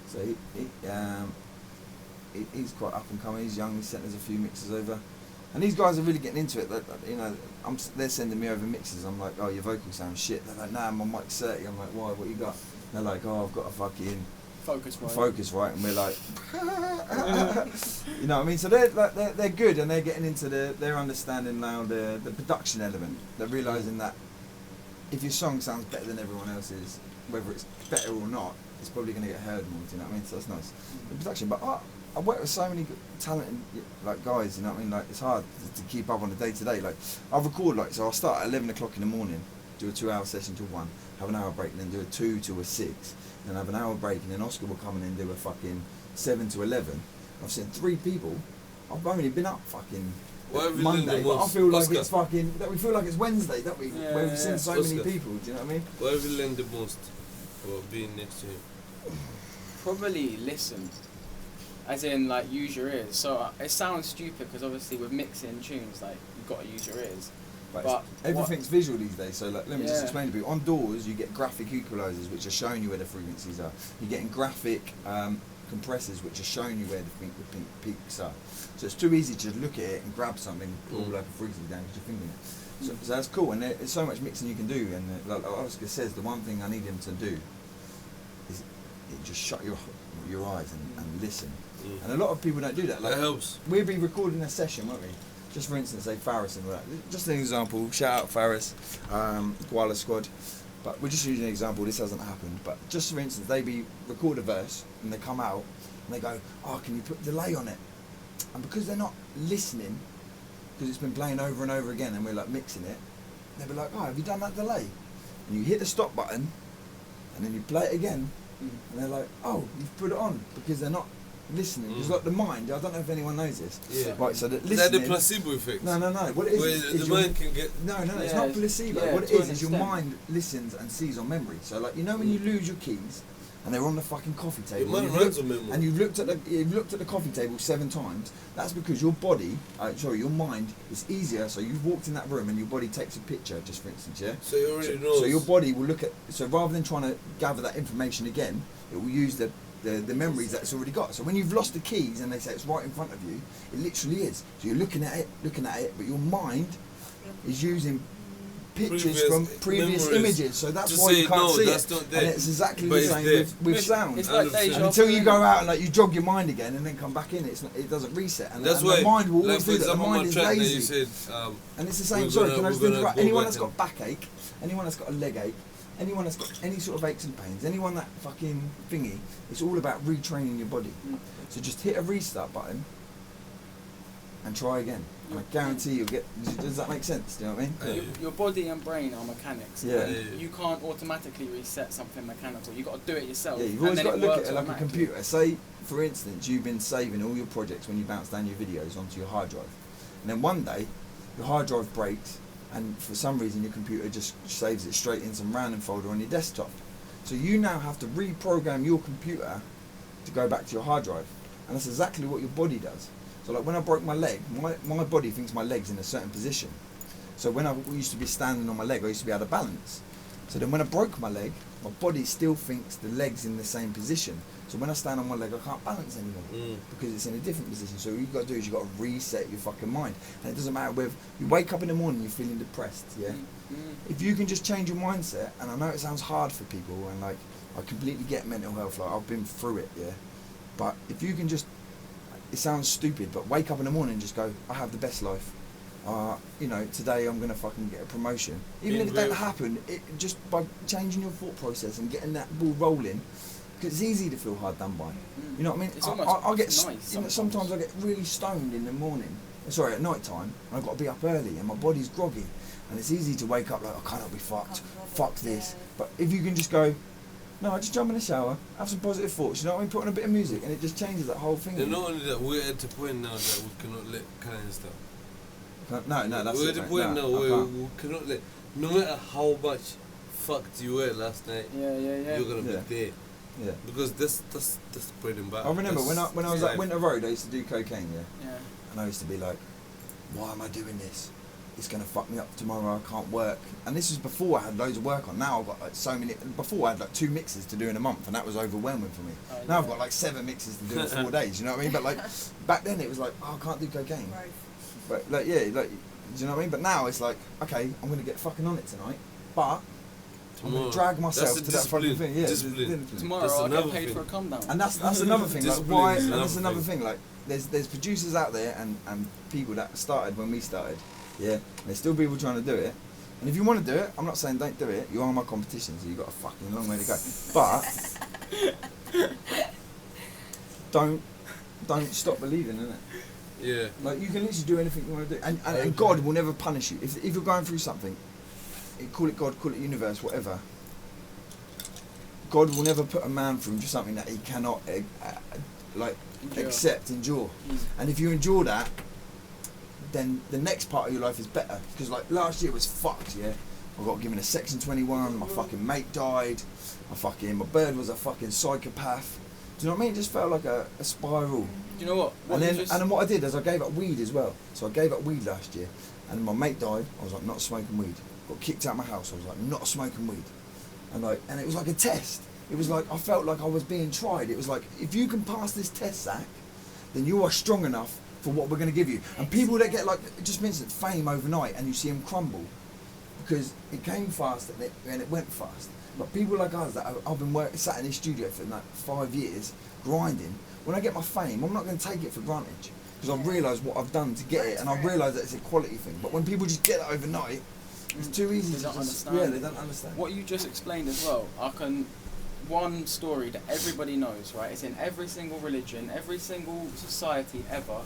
Speaker 2: So he's quite up and coming. He's young. He sent us a few mixes over. And these guys are really getting into it. You know, they're sending me over mixes. I'm like, oh, your vocals sound shit. They're like, nah, my mic's 30. I'm like, why? What you got? They're like, oh, I've got a fucking focus right, and we're like, you know what I mean? So they're good, and they're getting into they're understanding now the production element. They're realising that if your song sounds better than everyone else's, whether it's better or not, it's probably going to get heard more. Do you know what I mean? So that's nice. The production, but I work with so many talented like guys. You know what I mean? Like it's hard to keep up on the day to day. Like I'll record so I'll start at 11 o'clock in the morning, do a 2-hour session till 1, have an hour break, and then do a 2 to a 6. Then have an hour break, and then Oscar will come in and do a fucking 7 to 11. I've seen 3 people. I've only been up fucking Monday, but I feel like it's fucking. We feel like it's Wednesday, don't we?
Speaker 4: Yeah,
Speaker 2: where we've seen so
Speaker 3: Oscar,
Speaker 2: many people. Do you know what I mean?
Speaker 3: What have you learned the most about being next to him?
Speaker 4: Probably listen, as in like use your ears. So it sounds stupid because obviously with mixing tunes, like you've got to use your ears. But
Speaker 2: everything's visual these days, so like, let me just explain to people. On doors, you get graphic equalizers, which are showing you where the frequencies are. You're getting graphic compressors, which are showing you where the peaks are. So it's too easy to just look at it and grab something, pull like a frequency down because you're thinking it. So that's cool, and there's so much mixing you can do. And like Oscar says, the one thing I need him to do is just shut your eyes and listen. And a lot of people don't do that. Like,
Speaker 3: that helps.
Speaker 2: We'll be recording a session, won't we? Just for instance, say Faris and all that. Just an example. Shout out Faris, Koala Squad. But we're just using an example. This hasn't happened. But just for instance, they record a verse and they come out and they go, "Oh, can you put delay on it?" And because they're not listening, because it's been playing over and over again, and we're like mixing it, they'll be like, "Oh, have you done that delay?" And you hit the stop button, and then you play it again, and they're like, "Oh, you've put it on," because they're not listening. Because like the mind, I don't know if anyone knows this.
Speaker 3: Yeah.
Speaker 2: Right, so that listening.
Speaker 3: Is that the placebo effect?
Speaker 2: No. What it is
Speaker 3: the mind can get.
Speaker 2: No, it's not placebo.
Speaker 4: Yeah,
Speaker 2: what it is your mind listens and sees on memory. So like when you lose your keys and they're on the fucking coffee table.
Speaker 3: Your mind runs on memory.
Speaker 2: And you've looked at the coffee table 7 times. That's because your body, your mind is easier. So you've walked in that room and your body takes a picture, just for instance, yeah.
Speaker 3: So you already know.
Speaker 2: So your body will look at. So rather than trying to gather that information again, it will use the memories that it's already got. So when you've lost the keys and they say it's right in front of you, it literally is. So you're looking at it, but your mind is using pictures from previous images. So that's why you can't see it. And it's exactly the same with sound.
Speaker 4: It's like
Speaker 2: and until you go out and like you jog your mind again and then come back in, it doesn't reset. And
Speaker 3: that's why
Speaker 2: the mind will always
Speaker 3: like
Speaker 2: do that. The mind is lazy.
Speaker 3: You said,
Speaker 2: and it's the same. Sorry, can I just interrupt? Anyone that's got backache, anyone that's got a leg ache, anyone that's got any sort of aches and pains, anyone that fucking thingy, it's all about retraining your body. So just hit a restart button and try again. And I guarantee you'll get. Does that make sense? Do you know what I mean?
Speaker 4: Your body and brain are mechanics.
Speaker 2: Yeah.
Speaker 4: You can't automatically reset something mechanical. You've got to do it yourself.
Speaker 2: Yeah, you've always got to look at it like a computer. Say, for instance, you've been saving all your projects when you bounce down your videos onto your hard drive. And then one day, your hard drive breaks, and for some reason your computer just saves it straight in some random folder on your desktop. So you now have to reprogram your computer to go back to your hard drive. And that's exactly what your body does. So like when I broke my leg, my body thinks my leg's in a certain position. So when I used to be standing on my leg, I used to be out of balance. So then when I broke my leg, my body still thinks the leg's in the same position. So when I stand on my leg, I can't balance anymore because it's in a different position. So what you've got to do is you've got to reset your fucking mind. And it doesn't matter whether you wake up in the morning, you're feeling depressed, yeah? If you can just change your mindset, and I know it sounds hard for people, and like, I completely get mental health, like I've been through it, yeah? But if you can just, it sounds stupid, but wake up in the morning and just go, I have the best life. Today I'm going to fucking get a promotion. Even if it don't happen, just by changing your thought process and getting that ball rolling, because it's easy to feel hard done by. You know what I mean?
Speaker 4: It's I get nice
Speaker 2: sometimes I get really stoned in the morning. Sorry, at night time, and I've got to be up early, and my body's groggy, and it's easy to wake up like, I can't be fucked. Fuck this. But if you can just go, no, I just jump in the shower, have some positive thoughts, you know what I mean? Put on a bit of music, and it just changes that whole thing.
Speaker 3: And not only that, we're at the point now that we cannot let kind of stuff.
Speaker 2: No, that's
Speaker 3: we're at the point now where we cannot let, no matter how much fucked you were last night, you're gonna be there. Yeah. Because that's bread and butter.
Speaker 2: I remember when I was at Winter Road, I used to do cocaine, and I used to be like, why am I doing this? It's going to fuck me up tomorrow, I can't work. And this was before I had loads of work on. Now I've got like so many, before I had like 2 mixes to do in a month, and that was overwhelming for me. Now I've got like 7 mixes to do in 4 days, you know what I mean? But like, back then it was like, oh, I can't do cocaine. But like, yeah, like, do you know what I mean? But now it's like, okay, I'm gonna get fucking on it tonight, but I'm gonna drag myself to that fucking thing. Yeah,
Speaker 3: discipline.
Speaker 4: Tomorrow I'll get paid for a come down.
Speaker 2: And that's another thing. Like,
Speaker 3: Discipline
Speaker 2: why?
Speaker 3: is
Speaker 2: And
Speaker 3: another
Speaker 2: that's another
Speaker 3: thing.
Speaker 2: thing. Like, there's producers out there and people that started when we started. Yeah, there's still people trying to do it. And if you want to do it, I'm not saying don't do it. You are my competition, so you've got a fucking long way to go. But don't stop believing in it.
Speaker 3: Yeah.
Speaker 2: Like, you can literally do anything you want to do, and God will never punish you if you're going through something. Call it God, call it universe, whatever. God will never put a man through something that he cannot endure. And if you endure that, then the next part of your life is better. Because like last year was fucked, yeah. I got given a Section 21. My fucking mate died. My bird was a fucking psychopath. Do you know what I mean? It just felt like a spiral.
Speaker 4: Do you know what?
Speaker 2: And then what I did is I gave up weed as well. So I gave up weed last year, and my mate died. I was like, not smoking weed. Got kicked out of my house. I was like, not smoking weed. And it was like a test. It was like I felt like I was being tried. It was like, if you can pass this test, Zach, then you are strong enough for what we're going to give you. And people that get like just instant fame overnight, and you see them crumble because it came fast and it went fast. But people like us that I've been sat in this studio for like 5 years grinding. When I get my fame, I'm not going to take it for granted because I've realised what I've done to get it, and I've realised that it's a quality thing. But when people just get it overnight, it's too easy.
Speaker 4: They don't understand.
Speaker 2: Yeah, they don't understand.
Speaker 4: What you just explained as well, one story that everybody knows, right? It's in every single religion, every single society ever.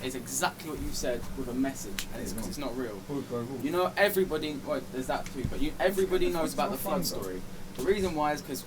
Speaker 4: Is exactly what you said with a message, and it's because it's not real. You know, everybody. Well, there's that too, but everybody knows about the flood story. The reason why is because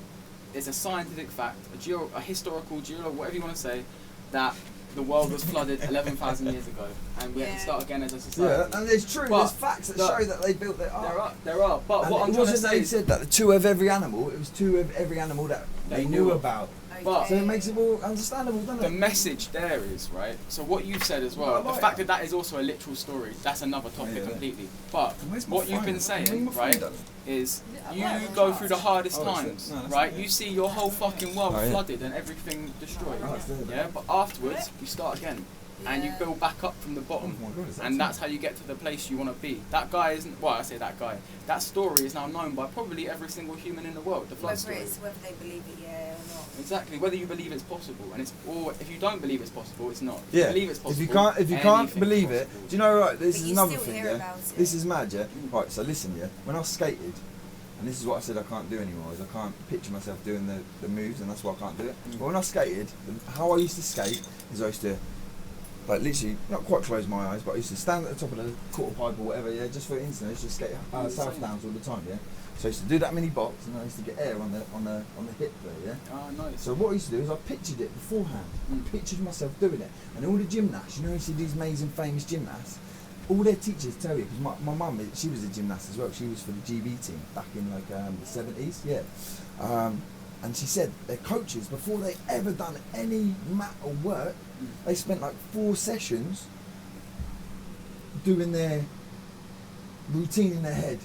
Speaker 4: it's a scientific fact, a historical, whatever you want to say, that the world was flooded 11,000 years ago, and we have to start again as a society.
Speaker 2: Yeah, and it's true. There's facts that show that they built it up.
Speaker 4: There are. But
Speaker 2: and
Speaker 4: what I'm trying to say
Speaker 2: is, said that the two of every animal. It was two of every animal that they knew about.
Speaker 4: But
Speaker 2: so it makes it more understandable, doesn't it?
Speaker 4: The message there is, right, so what you've said as well, the fact that is also a literal story, that's another topic completely. But what you've been saying, right, is you go through the hardest times, right? You see your whole fucking world flooded and everything destroyed, yeah? But afterwards, you start again. And you build back up from the bottom, and that's how you get to the place you want to be. That guy isn't. Well, I say that guy. That story is now known by probably every single human in the world. The flood story.
Speaker 5: Whether they believe it, or not.
Speaker 4: Exactly. Whether you believe it's possible, or if you don't believe it's possible, it's not. If
Speaker 2: you
Speaker 4: believe it's possible.
Speaker 2: If you can't believe it, do you know? Right, this is another thing.
Speaker 5: Yeah,
Speaker 2: this is mad. Yeah. Right. So listen. Yeah. When I skated, and this is what I said I can't do anymore, is I can't picture myself doing the moves, and that's why I can't do it. But when I skated, how I used to skate is I used to. Like literally, not quite close my eyes, but I used to stand at the top of the quarter pipe or whatever, yeah, just for instance. I used to skate south downs all the time, yeah. So I used to do that many box, and I used to get air on the hip there, yeah.
Speaker 4: Oh, nice.
Speaker 2: So what I used to do is I pictured it beforehand. I pictured myself doing it, and all the gymnasts, you see these amazing famous gymnasts, all their teachers tell you, because my mum, she was a gymnast as well. She was for the GB team back in like the 70s, yeah. And she said their coaches, before they ever done any mat or work, they spent like 4 sessions doing their routine in their head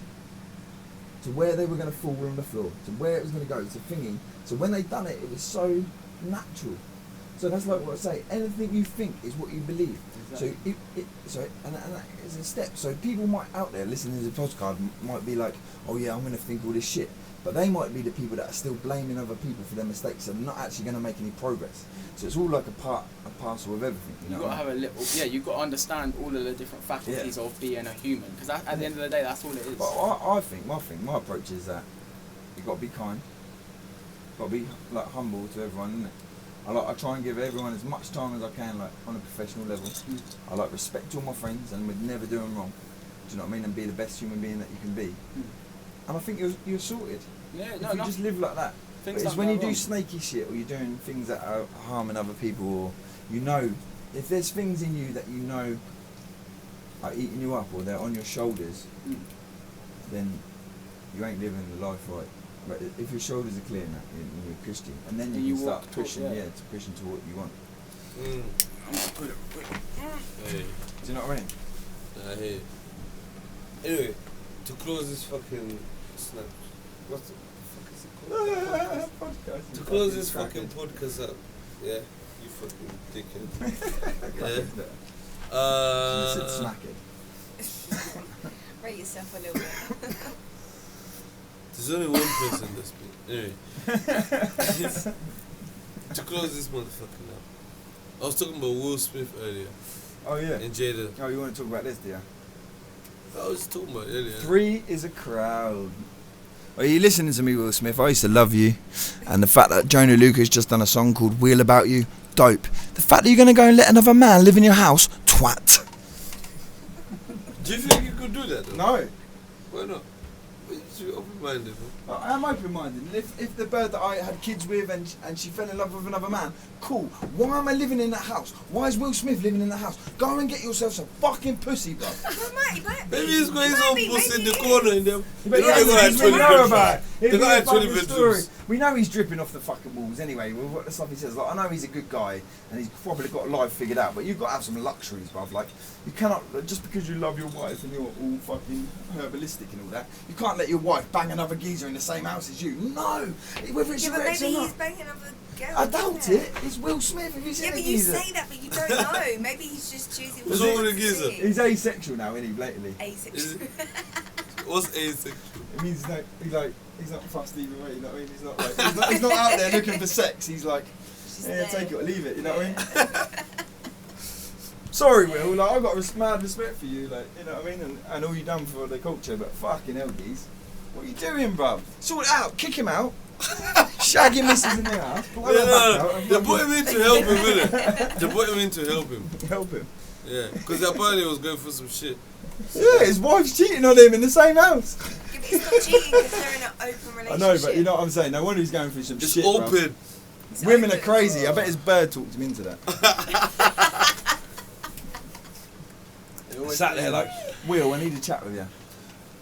Speaker 2: to where they were going to fall on the floor, to where it was going to go, to thingy. So when they done it, it was so natural. So that's like what I say. Anything you think is what you believe. Exactly. So and that is a step. So people out there listening to the podcast might be like, oh yeah, I'm going to think all this shit. But they might be the people that are still blaming other people for their mistakes and not actually going to make any progress. So it's all like a parcel of everything.
Speaker 4: You've got to have a little, you've got to understand all of the different faculties of being a human. Because at the end of the day, that's all it is.
Speaker 2: But I think my approach is that you've got to be kind, got to be like humble to everyone, isn't it? I try and give everyone as much time as I can, like on a professional level. I like respect all my friends and would never do them wrong. Do you know what I mean? And be the best human being that you can be. And I think you're sorted.
Speaker 4: Yeah,
Speaker 2: if you just live like that. But it's when you do snaky shit, or you're doing things that are harming other people, or if there's things in you that are eating you up, or they're on your shoulders, then you ain't living the life right. But if your shoulders are clear now, and you're a Christian, and then you can start pushing, to pushing to what you want.
Speaker 3: Hey.
Speaker 2: Do you know what I mean?
Speaker 3: I hear you. Anyway, to close this fucking snap, what the fuck is it called?
Speaker 2: Podcast.
Speaker 3: To close this fucking podcast up, yeah, you fucking dickhead.
Speaker 2: Said smack it.
Speaker 5: Rate yourself a little bit.
Speaker 3: There's only one person that's been. Anyway. To close this motherfucker now. I was talking about Will Smith earlier.
Speaker 2: Oh yeah.
Speaker 3: And Jada.
Speaker 2: Oh, you want to talk about this, do you?
Speaker 3: I was talking about it earlier.
Speaker 2: 3 is a crowd. Are you listening to me, Will Smith? I used to love you. And the fact that Jonah Lucas just done a song called Wheel About You, dope. The fact that you're going to go and let another man live in your house, twat.
Speaker 3: Do you think you could do that though?
Speaker 2: No.
Speaker 3: Why not? You should be open-minded, man.
Speaker 2: I am open-minded. And if the bird that I had kids with and she fell in love with another man, cool. Why am I living in that house? Why is Will Smith living in that house? Go and get yourself some fucking pussy, bro.
Speaker 3: Maybe he's got his own pussy in the corner in them.
Speaker 2: But
Speaker 3: They
Speaker 2: know about it.
Speaker 3: They got
Speaker 2: It'd be a
Speaker 3: 20
Speaker 2: fucking
Speaker 3: bedrooms.
Speaker 2: story. We know he's dripping off the fucking walls anyway. With what the stuff he says, like I know he's a good guy and he's probably got life figured out. But you've got to have some luxuries, bruv. Like you cannot just because you love your wife and you're all fucking herbalistic and all that. You can't let your wife bang another geezer in the same house as you. No, whether it's
Speaker 5: Yeah,
Speaker 2: your
Speaker 5: but
Speaker 2: ex
Speaker 5: maybe
Speaker 2: or
Speaker 5: he's
Speaker 2: not.
Speaker 5: banging other girls.
Speaker 2: I doubt
Speaker 5: isn't
Speaker 2: it. It's Will Smith. Have you seen
Speaker 5: Yeah,
Speaker 2: the
Speaker 5: but you
Speaker 2: geezer?
Speaker 5: say that, but you don't know. Maybe he's just choosing.
Speaker 3: What's
Speaker 5: what
Speaker 3: wrong with
Speaker 5: he
Speaker 3: the
Speaker 5: wants to
Speaker 3: geezer?
Speaker 5: see.
Speaker 2: He's asexual now, isn't he? Blatantly.
Speaker 5: Asexual.
Speaker 3: What's asexual?
Speaker 2: It means he's not fussed either way. You know what I mean? He's not like he's not out there looking for sex. He's like, yeah, take it or leave it. You know what I mean? Sorry, Will. Like I've got mad respect for you. Like you know what I mean, and all you done for the culture. But fucking hell, geez, what are you doing, bruv? Sort it out. Kick him out. Shag your missus in the house. Pull her back out and
Speaker 3: They
Speaker 2: fucking
Speaker 3: put him in to help him, innit? They put him in to help him.
Speaker 2: help him.
Speaker 3: Yeah, because apparently he was going for some shit.
Speaker 2: Yeah, his wife's cheating on him in the same house.
Speaker 5: Yeah, but it's not cheating because they're in an open relationship.
Speaker 2: I know, but you know what I'm saying. No wonder he's going through some
Speaker 3: It's
Speaker 2: shit. bruv.
Speaker 3: open.
Speaker 5: It's
Speaker 2: Women are
Speaker 5: open.
Speaker 2: crazy. I bet his bird talked him into that. Sat there like, Will, I need to chat with you.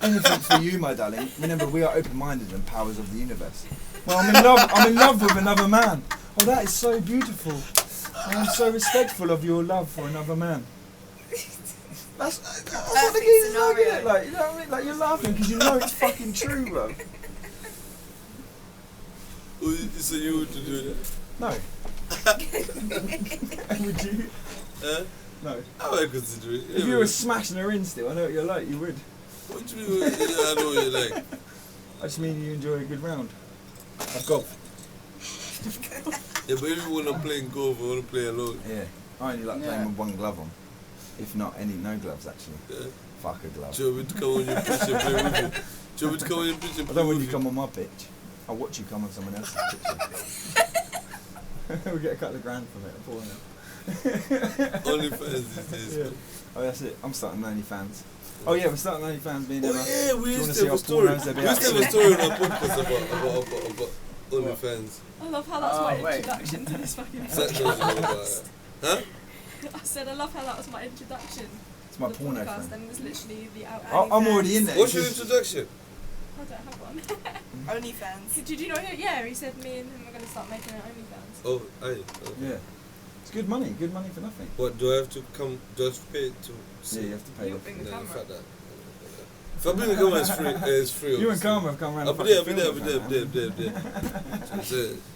Speaker 2: Anything for you, my darling. Remember, we are open-minded and powers of the universe. Well, I'm in love. I'm in love with another man. Oh, that is so beautiful. I'm so respectful of your love for another man. That's what the geezer's like, isn't it? Like, you know what I mean? Like, you're laughing because you know it's fucking true, bro.
Speaker 3: So you would do that?
Speaker 2: No. Would you? No.
Speaker 3: I would consider it.
Speaker 2: If you were smashing her in still, I know what you're like, you would.
Speaker 3: What do you mean? I know what you're like.
Speaker 2: I just mean you enjoy a good round of golf.
Speaker 3: Yeah, but if you want to play golf, I want to play alone.
Speaker 2: Yeah. I only like
Speaker 4: Yeah.
Speaker 2: playing with one glove on. If not, no gloves actually.
Speaker 3: Yeah.
Speaker 2: Fuck a glove.
Speaker 3: Do you want me to come on your pitch and play with you? Do you want me to come on your pitch and
Speaker 2: I
Speaker 3: play
Speaker 2: don't want
Speaker 3: with
Speaker 2: you to come on my pitch. I'll watch you come on someone else's pitch. We'll get a couple of grand from it. A poor now.
Speaker 3: Onlyfans these days.
Speaker 2: Yeah. Oh, that's it. I'm starting OnlyFans. Oh yeah, we're starting OnlyFans. Me and Emma.
Speaker 3: Oh yeah, we
Speaker 2: Do you
Speaker 3: used
Speaker 2: wanna
Speaker 3: to
Speaker 2: see
Speaker 3: have
Speaker 2: our
Speaker 3: a story.
Speaker 2: pornos? They'll be
Speaker 3: We used to have a
Speaker 2: out
Speaker 3: story on our podcast about Onlyfans.
Speaker 6: I love how that's my
Speaker 4: wait.
Speaker 6: introduction to this fucking
Speaker 3: Zach knows all about
Speaker 6: podcast.
Speaker 3: it. Huh?
Speaker 6: I said I love how that was my introduction.
Speaker 2: It's my
Speaker 6: to the
Speaker 2: porno
Speaker 6: podcast,
Speaker 2: friend.
Speaker 6: and it's literally the out.
Speaker 2: I'm already in there.
Speaker 3: What's your introduction?
Speaker 6: I don't have one.
Speaker 5: OnlyFans.
Speaker 6: Did you know him? Yeah, he said me and him are going to start making an OnlyFans.
Speaker 3: Oh, aye. Okay.
Speaker 2: Yeah. It's good money. Good money for nothing.
Speaker 3: What, do I have to come, do I have to pay to see?
Speaker 2: Yeah, you have to pay.
Speaker 6: You'll bring the
Speaker 3: No,
Speaker 6: camera.
Speaker 3: fuck that. If I bring the camera, it's free. It's free.
Speaker 2: You and
Speaker 3: obviously.
Speaker 2: Karma have come around.
Speaker 3: I'll be there, I'll be there, I'll be there, I'll be there, I'll be there. So,